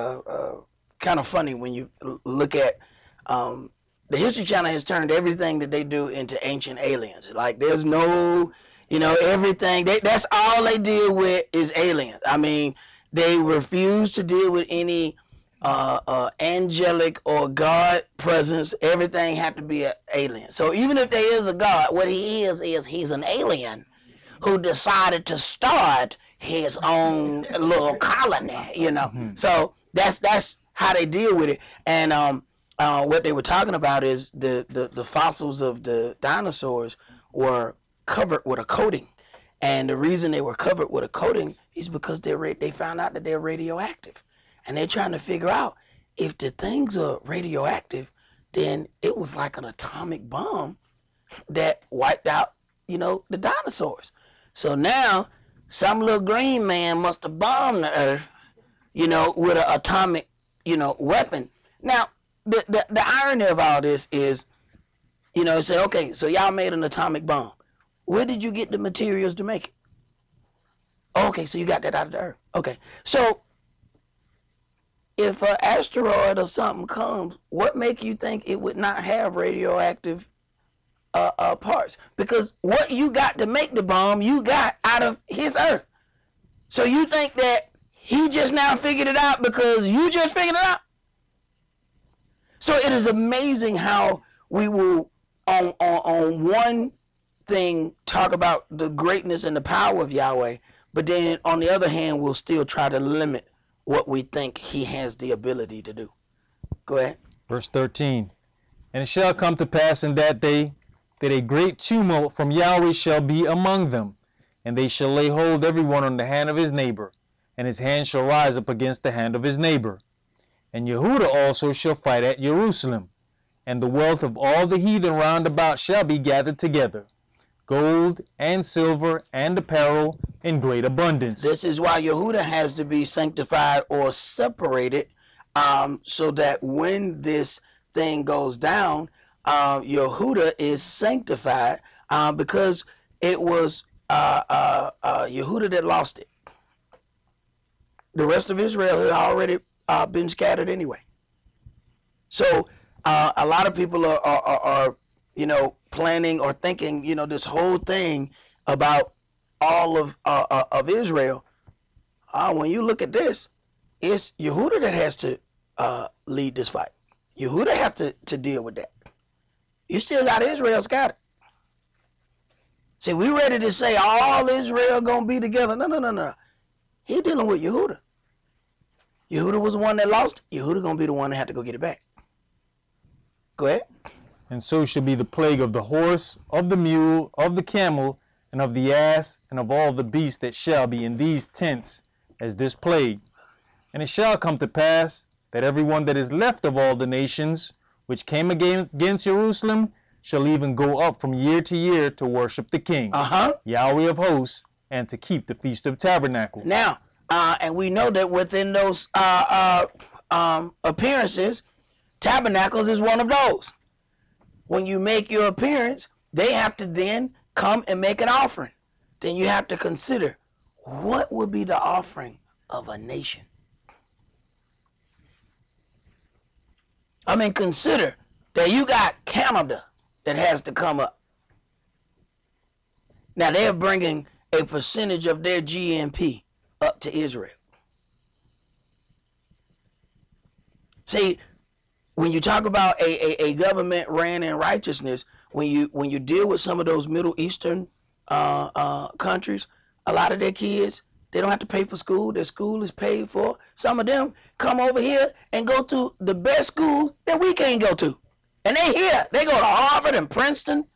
kind of funny when you look at the History Channel has turned everything that they do into ancient aliens. Like there's no, everything. That's all they deal with is aliens. I mean, they refuse to deal with any angelic or God presence. Everything had to be an alien. So even if there is a God, what he is he's an alien who decided to start his own little colony, So that's how they deal with it. And what they were talking about is the fossils of the dinosaurs were covered with a coating. And the reason they were covered with a coating is because they found out that they're radioactive. And they're trying to figure out if the things are radioactive, then it was like an atomic bomb that wiped out, the dinosaurs. So now some little green man must have bombed the earth, with an atomic, weapon. Now, the irony of all this is, say, okay, so y'all made an atomic bomb. Where did you get the materials to make it? Okay, so you got that out of the earth. Okay, so if an asteroid or something comes, what make you think it would not have radioactive parts? Because what you got to make the bomb, you got out of his earth. So you think that he just now figured it out because you just figured it out? So it is amazing how we will, on one thing, talk about the greatness and the power of Yahweh, but then on the other hand, we'll still try to limit what we think he has the ability to do. Go ahead. Verse 13. And it shall come to pass in that day that a great tumult from Yahweh shall be among them, and they shall lay hold every one on the hand of his neighbor, and his hand shall rise up against the hand of his neighbor. And Yehudah also shall fight at Jerusalem, and the wealth of all the heathen round about shall be gathered together, gold and silver and apparel in great abundance. This is why Yehudah has to be sanctified or separated, so that when this thing goes down, Yehudah is sanctified, because it was Yehudah that lost it. The rest of Israel had already been scattered anyway. So a lot of people are planning or thinking, this whole thing about all of Israel. When you look at this, it's Yehudah that has to lead this fight. Yehudah have to deal with that. You still got Israel scattered. See, we ready to say all Israel gonna be together. No. He dealing with Yehudah. Yehudah was the one that lost. Yehudah gonna be the one that had to go get it back. Go ahead. And so shall be the plague of the horse, of the mule, of the camel, and of the ass, and of all the beasts that shall be in these tents, as this plague. And it shall come to pass that every one that is left of all the nations which came against Jerusalem shall even go up from year to year to worship the King, Yahweh of hosts, and to keep the Feast of Tabernacles. Now, and we know that within those appearances, Tabernacles is one of those. When you make your appearance, they have to then come and make an offering. Then you have to consider, what would be the offering of a nation? I mean, consider that you got Canada that has to come up. Now, they're bringing a percentage of their GNP up to Israel. See, when you talk about a government ran in righteousness, when you deal with some of those Middle Eastern countries, a lot of their kids, they don't have to pay for school. Their school is paid for. Some of them come over here and go to the best school that we can't go to. And they here. They go to Harvard and Princeton.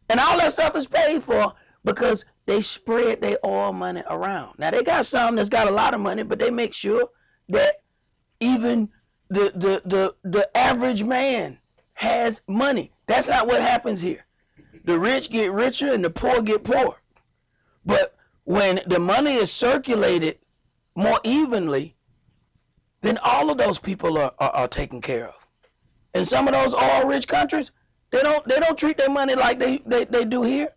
And all that stuff is paid for because they spread their oil money around. Now, they got some that's got a lot of money, but they make sure that even the average man has money. That's not what happens here. The rich get richer and the poor get poorer. But when the money is circulated more evenly, then all of those people are taken care of. In some of those oil-rich countries, they don't treat their money like they do here.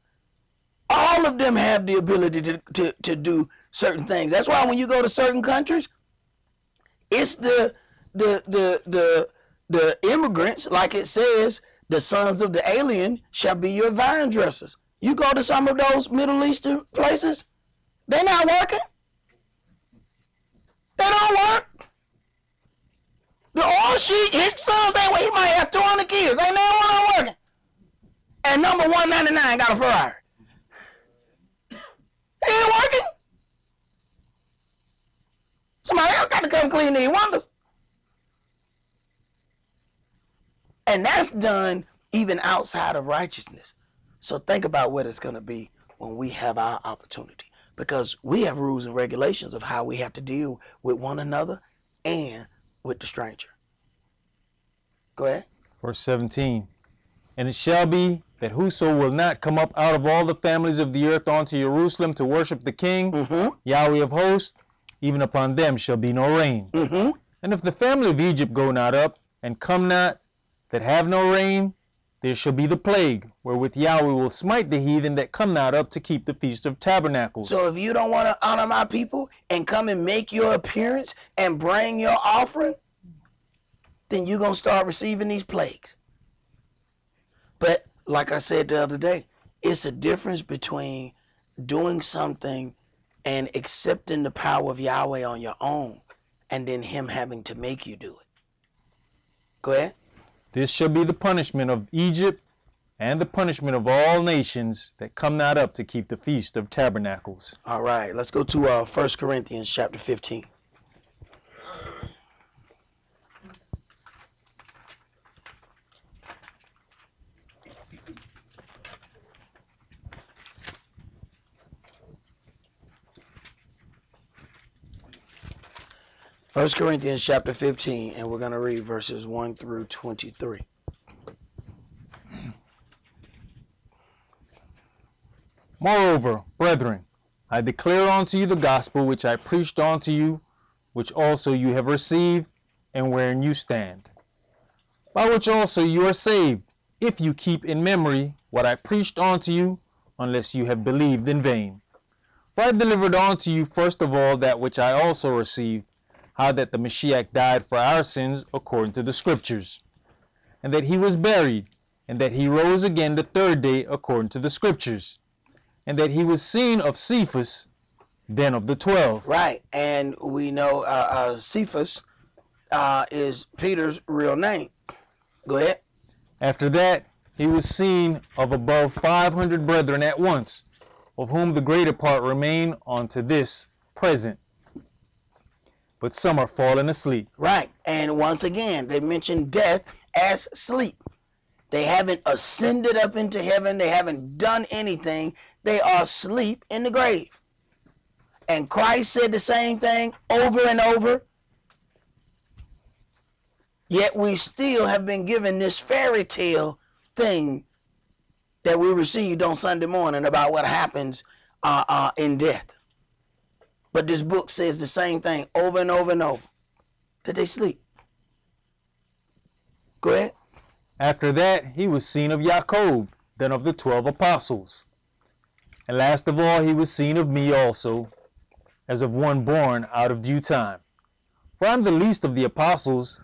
All of them have the ability to do certain things. That's why when you go to certain countries, it's the immigrants, like it says, the sons of the alien shall be your vine dressers. You go to some of those Middle Eastern places, they're not working. They don't work. The oil sheik, his sons ain't, he might have 200 kids. Ain't no one working. And number 199 got a Ferrari. They ain't working. Somebody else got to come clean these windows. And that's done even outside of righteousness. So think about what it's going to be when we have our opportunity. Because we have rules and regulations of how we have to deal with one another and with the stranger. Go ahead. Verse 17. And it shall be that whoso will not come up out of all the families of the earth unto Jerusalem to worship the King, Yahweh of hosts, even upon them shall be no rain. And if the family of Egypt go not up, and come not, that have no rain, there shall be the plague, wherewith Yahweh will smite the heathen that come not up to keep the Feast of Tabernacles. So if you don't want to honor my people and come and make your appearance and bring your offering, then you're going to start receiving these plagues. But like I said the other day, it's a difference between doing something and accepting the power of Yahweh on your own and then him having to make you do it. Go ahead. This shall be the punishment of Egypt and the punishment of all nations that come not up to keep the Feast of Tabernacles. All right, let's go to 1 Corinthians chapter 15. First Corinthians chapter 15, and we're going to read verses 1 through 23. Moreover, brethren, I declare unto you the gospel which I preached unto you, which also you have received, and wherein you stand, by which also you are saved, if you keep in memory what I preached unto you, unless you have believed in vain. For I delivered unto you first of all that which I also received, how that the Mashiach died for our sins according to the Scriptures, and that he was buried, and that he rose again the third day according to the Scriptures, and that he was seen of Cephas, then of the 12. Right, and we know Cephas is Peter's real name. Go ahead. After that, he was seen of above 500 brethren at once, of whom the greater part remain unto this present, but some are fallen asleep. Right, and once again, they mention death as sleep. They haven't ascended up into heaven. They haven't done anything. They are asleep in the grave. And Christ said the same thing over and over. Yet we still have been given this fairy tale thing that we received on Sunday morning about what happens in death. But this book says the same thing over and over and over, that they sleep. Go ahead. After that, he was seen of Jacob, then of the 12 apostles. And last of all, he was seen of me also, as of one born out of due time. For I am the least of the apostles,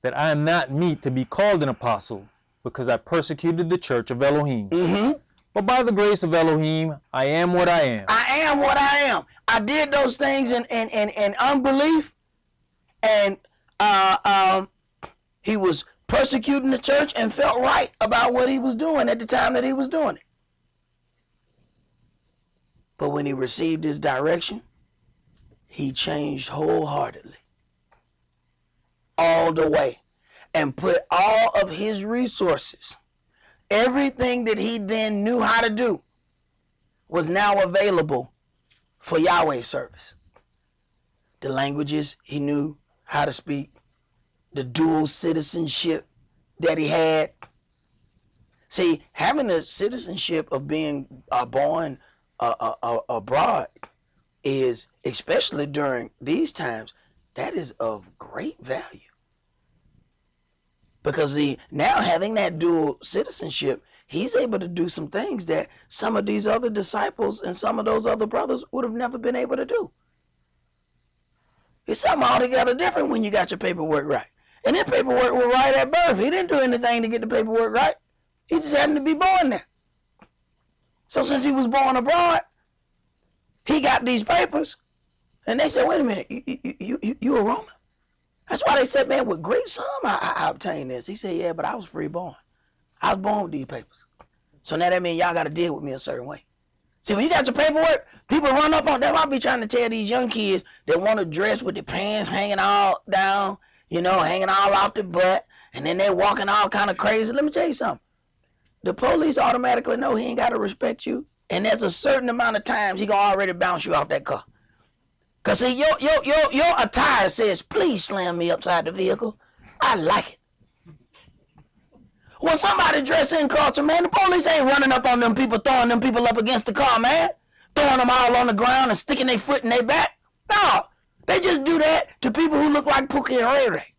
that I am not meet to be called an apostle, because I persecuted the church of Elohim. But by the grace of Elohim, I am what I am. I am what I am. I did those things in unbelief, and he was persecuting the church and felt right about what he was doing at the time that he was doing it. But when he received his direction, he changed wholeheartedly, all the way, and put all of his resources, everything that he then knew how to do, was now available for Yahweh's service. The languages he knew how to speak, the dual citizenship that he had. See, having the citizenship of being born abroad is, especially during these times, that is of great value. Because now having that dual citizenship, he's able to do some things that some of these other disciples and some of those other brothers would have never been able to do. It's something altogether different when you got your paperwork right. And that paperwork was right at birth. He didn't do anything to get the paperwork right. He just happened to be born there. So since he was born abroad, he got these papers. And they said, wait a minute, you a Roman? That's why they said, man, with great sum I obtained this. He said, yeah, but I was free born. I was born with these papers. So now that means y'all got to deal with me a certain way. See, when you got your paperwork, people run up on that. I'll be trying to tell these young kids that want to dress with their pants hanging all down, you know, hanging all off the butt, and then they walking all kind of crazy. Let me tell you something. The police automatically know he ain't got to respect you. And there's a certain amount of times he gonna already bounce you off that car. Cause see, your attire says, please slam me upside the vehicle. I like it. When somebody dress in culture, man, the police ain't running up on them people, throwing them people up against the car, man. Throwing them all on the ground and sticking their foot in their back. No, they just do that to people who look like Pookie and Ray Ray.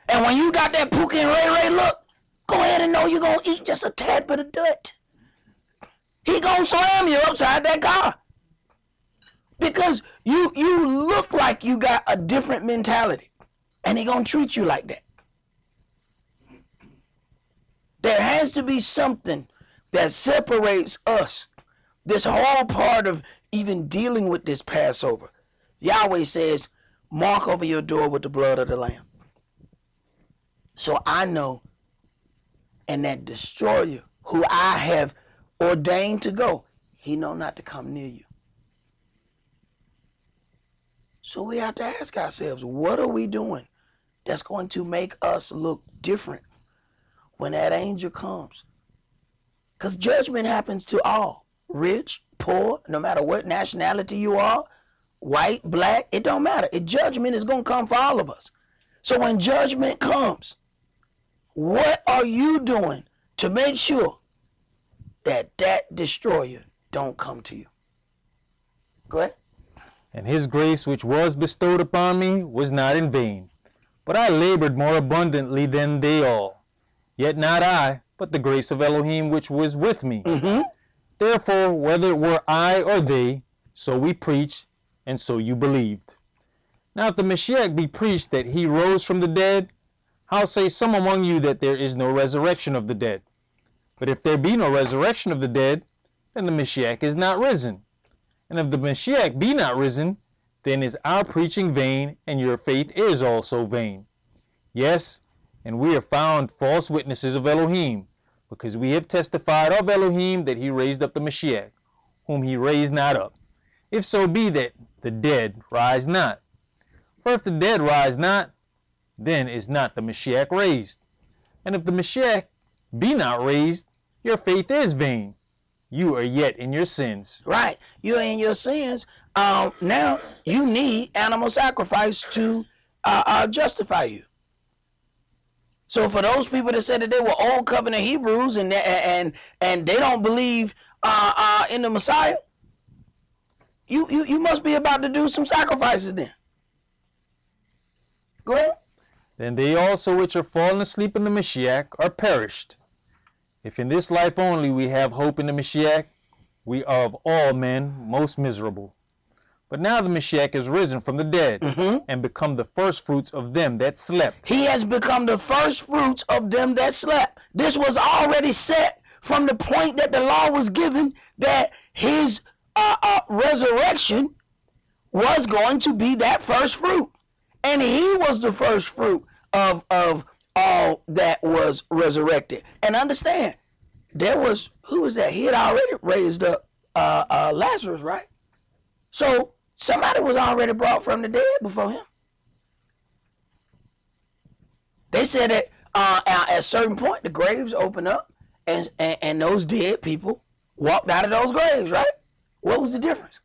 And when you got that Pookie and Ray Ray look, go ahead and know you're going to eat just a tad bit of dirt. He going to slam you upside that car. Because you look like you got a different mentality. And he going to treat you like that. There has to be something that separates us. This whole part of even dealing with this Passover. Yahweh says, mark over your door with the blood of the Lamb. So I know, and that destroyer who I have ordained to go, he know not to come near you. So we have to ask ourselves, what are we doing that's going to make us look different when that angel comes? Because judgment happens to all. Rich, poor, no matter what nationality you are, white, black, it don't matter. Judgment is going to come for all of us. So when judgment comes, what are you doing to make sure that that destroyer don't come to you? Go ahead. And his grace which was bestowed upon me was not in vain, but I labored more abundantly than they all. Yet not I, but the grace of Elohim which was with me. Therefore, whether it were I or they, so we preach, and so you believed. Now if the Mashiach be preached that he rose from the dead, how say some among you that there is no resurrection of the dead? But if there be no resurrection of the dead, then the Mashiach is not risen. And if the Mashiach be not risen, then is our preaching vain, and your faith is also vain. Yes, and we are found false witnesses of Elohim, because we have testified of Elohim that he raised up the Mashiach, whom he raised not up, if so be that the dead rise not. For if the dead rise not, then is not the Mashiach raised. And if the Mashiach be not raised, your faith is vain. You are yet in your sins. Right. You're in your sins. Now you need animal sacrifice to justify you. So for those people that said that they were old covenant Hebrews and they don't believe in the Messiah, you must be about to do some sacrifices then. Go ahead. Then they also which are fallen asleep in the Mashiach are perished. If in this life only we have hope in the Mashiach, we are of all men most miserable. But now the Mashiach is risen from the dead and become the first fruits of them that slept. He has become the first fruits of them that slept. This was already set from the point that the law was given, that his resurrection was going to be that first fruit. And he was the first fruit of all that was resurrected. And understand, there was, who was that? He had already raised up Lazarus, right? So somebody was already brought from the dead before him. They said that at a certain point, the graves opened up and those dead people walked out of those graves, right? What was the difference?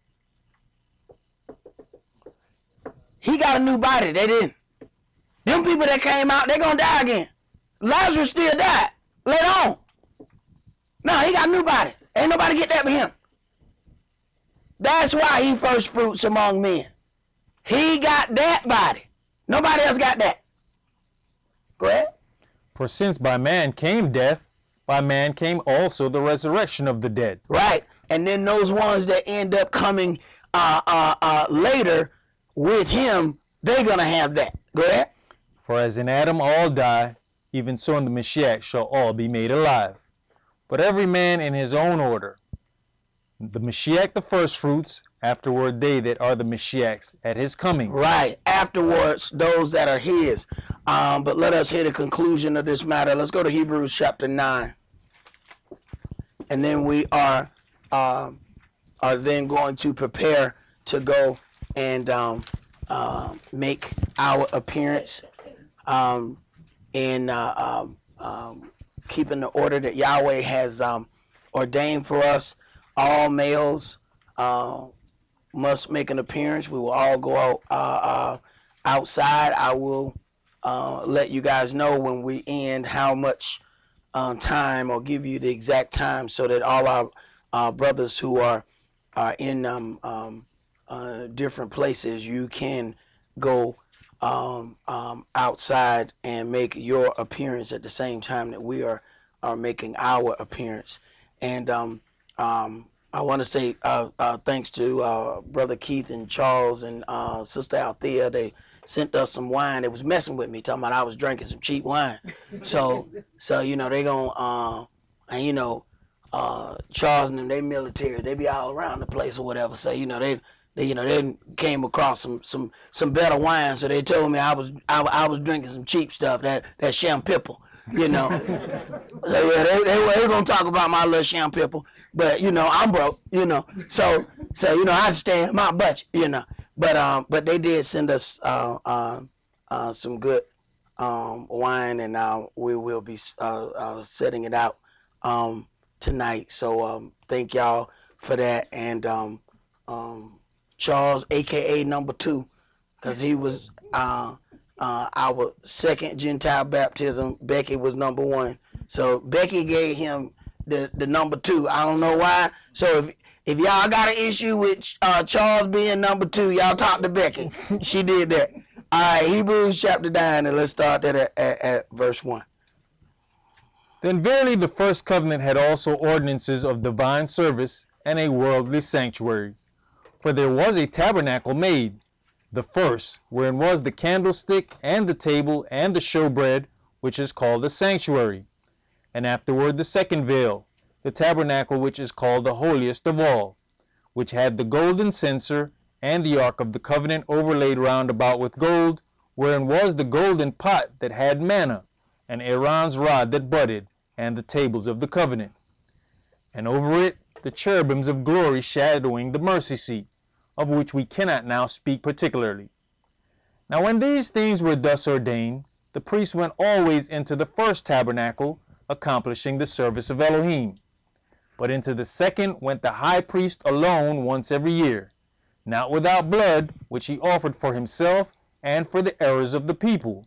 He got a new body. They didn't. Them people that came out, they're going to die again. Lazarus still died later on. No, he got a new body. Ain't nobody get that for him. That's why he first fruits among men. He got that body. Nobody else got that. Go ahead. For since by man came death, by man came also the resurrection of the dead. Right. And then those ones that end up coming later with him, they're going to have that. Go ahead. For as in Adam all die, even so in the Mashiach shall all be made alive. But every man in his own order. The Mashiach the first fruits, afterward they that are the Mashiachs at his coming. Right. Afterwards, those that are his. But let us hear the conclusion of this matter. Let's go to Hebrews chapter 9. And then we are then going to prepare to go and make our appearance in keeping the order that Yahweh has ordained for us. All males must make an appearance. We will all go out outside. I will let you guys know when we end how much time, or give you the exact time, so that all our brothers who are in different places, you can go outside and make your appearance at the same time that we are making our appearance. And I want to say thanks to Brother Keith and Charles and Sister Althea. They sent us some wine. They was messing with me, talking about I was drinking some cheap wine. So you know, they gonna and you know, Charles and them, they military, they be all around the place or whatever. So you know, they you know, they came across some better wine. So they told me I was drinking some cheap stuff, that champipple, you know. So yeah, they were gonna talk about my little champipple, but you know, I'm broke, you know. So you know, I understand my budget, you know. But they did send us some good wine, and we will be setting it out tonight. So thank y'all for that. And Charles, aka number 2, because he was our second Gentile baptism. Becky was number 1, so Becky gave him the number 2. I don't know why. So if y'all got an issue with Charles being number 2, y'all talk to Becky. She did that. All right, Hebrews chapter 9, and let's start that at verse 1. Then verily the first covenant had also ordinances of divine service and a worldly sanctuary. For there was a tabernacle made, the first, wherein was the candlestick and the table and the showbread, which is called the sanctuary. And afterward the second veil, the tabernacle which is called the holiest of all, which had the golden censer and the ark of the covenant overlaid round about with gold, wherein was the golden pot that had manna, and Aaron's rod that budded, and the tables of the covenant. And over it the cherubims of glory shadowing the mercy seat, of which we cannot now speak particularly. Now when these things were thus ordained, the priest went always into the first tabernacle, accomplishing the service of Elohim. But into the second went the high priest alone once every year, not without blood, which he offered for himself and for the errors of the people.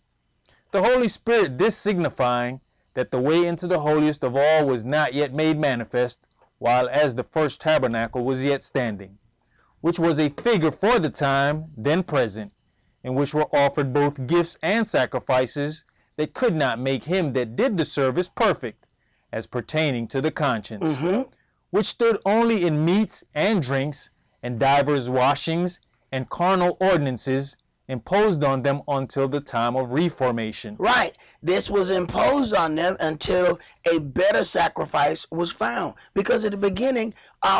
The Holy Spirit this signifying, that the way into the holiest of all was not yet made manifest, while as the first tabernacle was yet standing, which was a figure for the time then present, in which were offered both gifts and sacrifices that could not make him that did the service perfect, as pertaining to the conscience, which stood only in meats and drinks, and divers washings, and carnal ordinances, imposed on them until the time of reformation. Right. This was imposed on them until a better sacrifice was found. Because at the beginning,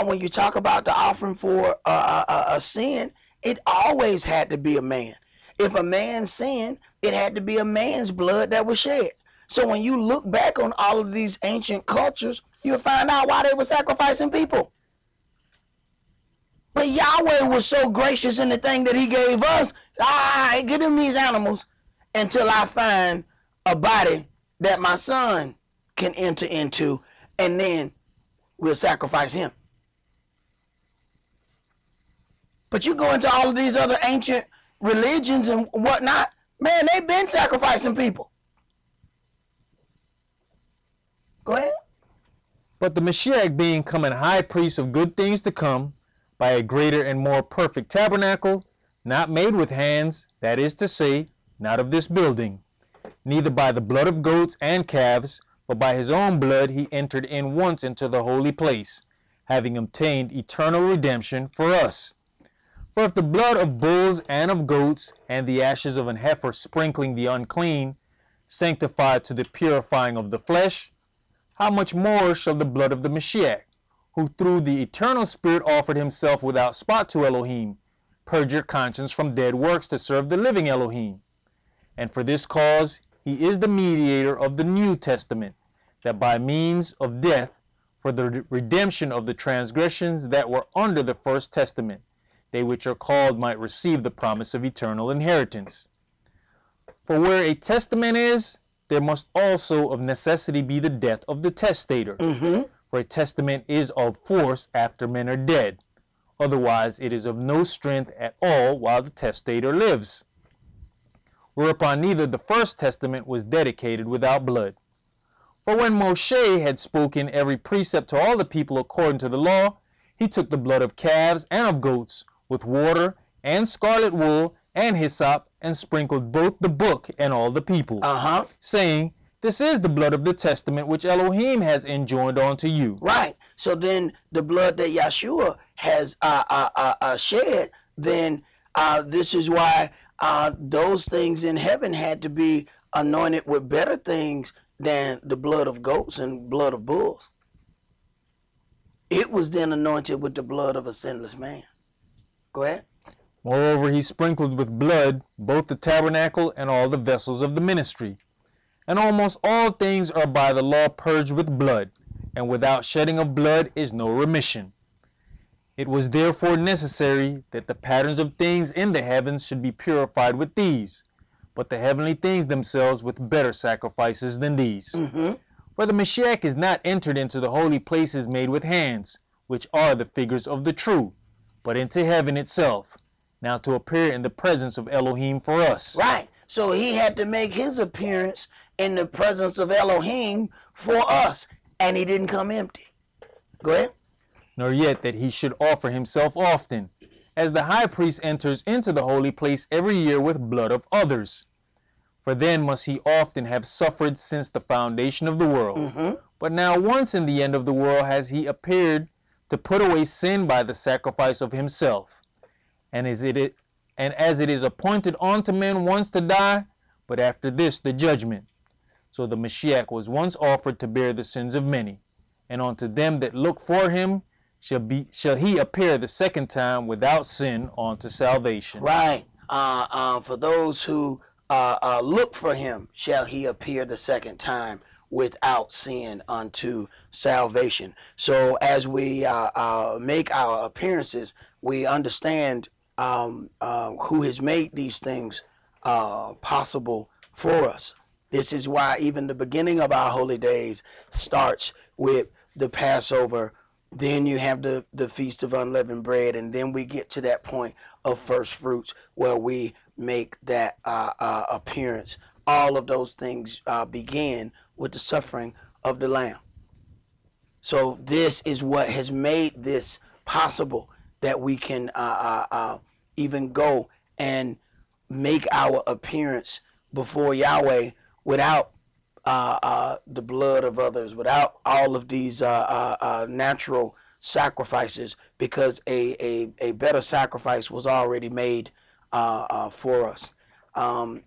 when you talk about the offering for a sin, it always had to be a man. If a man sinned, it had to be a man's blood that was shed. So when you look back on all of these ancient cultures, you'll find out why they were sacrificing people. But Yahweh was so gracious in the thing that he gave us. I give him these animals until I find a body that my son can enter into, and then we'll sacrifice him. But you go into all of these other ancient religions and whatnot, man, they've been sacrificing people. Go ahead. But the Mashiach being come an high priest of good things to come, by a greater and more perfect tabernacle, not made with hands, that is to say, not of this building, neither by the blood of goats and calves, but by his own blood he entered in once into the holy place, having obtained eternal redemption for us. For if the blood of bulls and of goats, and the ashes of an heifer sprinkling the unclean, sanctify to the purifying of the flesh, how much more shall the blood of the Mashiach, who through the eternal Spirit offered himself without spot to Elohim, purge your conscience from dead works to serve the living Elohim? And for this cause he is the mediator of the New Testament, that by means of death, for the redemption of the transgressions that were under the first testament, they which are called might receive the promise of eternal inheritance. For where a testament is, there must also of necessity be the death of the testator. For a testament is of force after men are dead. Otherwise it is of no strength at all while the testator lives. Whereupon neither the first testament was dedicated without blood. For when Moshe had spoken every precept to all the people according to the law, he took the blood of calves and of goats, with water and scarlet wool and hyssop, and sprinkled both the book and all the people, saying, This is the blood of the testament which Elohim has enjoined unto you. Right. So then the blood that Yeshua has shed, then this is why those things in heaven had to be anointed with better things than the blood of goats and blood of bulls. It was then anointed with the blood of a sinless man. Go ahead. Moreover, he sprinkled with blood both the tabernacle and all the vessels of the ministry. And almost all things are by the law purged with blood, and without shedding of blood is no remission. It was therefore necessary that the patterns of things in the heavens should be purified with these, but the heavenly things themselves with better sacrifices than these. For the Mashiach is not entered into the holy places made with hands, which are the figures of the true, but into heaven itself, now to appear in the presence of Elohim for us. Right. So he had to make his appearance in the presence of Elohim for us, and he didn't come empty. Go ahead. Nor yet that he should offer himself often, as the high priest enters into the holy place every year with blood of others. For then must he often have suffered since the foundation of the world. But now once in the end of the world has he appeared to put away sin by the sacrifice of himself. And as it is appointed unto men once to die, but after this the judgment. So the Mashiach was once offered to bear the sins of many, and unto them that look for him shall he appear the second time without sin unto salvation. Right. For those who look for him shall he appear the second time without sin unto salvation. So as we make our appearances, we understand who has made these things possible for us. This is why even the beginning of our holy days starts with the Passover. Then you have the Feast of Unleavened Bread, and then we get to that point of first fruits where we make that appearance. All of those things began with the suffering of the Lamb. So this is what has made this possible, that we can even go and make our appearance before Yahweh without the blood of others, without all of these natural sacrifices, because a better sacrifice was already made for us.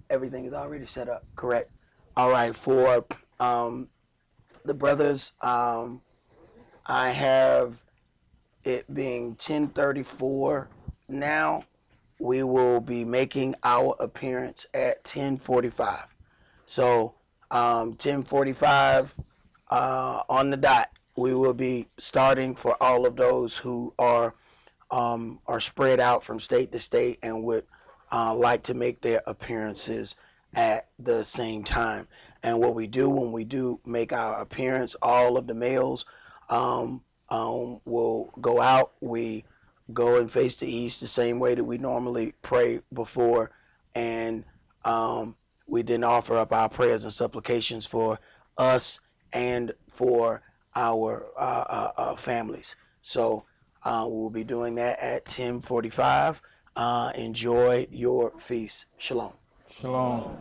Everything is already set up, correct? All right, for the brothers, I have it being 10:34 now. We will be making our appearance at 10:45. So 10:45 on the dot, we will be starting for all of those who are spread out from state to state and would like to make their appearances at the same time. And what we do when we do make our appearance, all of the males will go out. We go and face the east the same way that we normally pray before, and we then offer up our prayers and supplications for us and for our families. So we'll be doing that at 10:45. Enjoy your feast. Shalom. Shalom.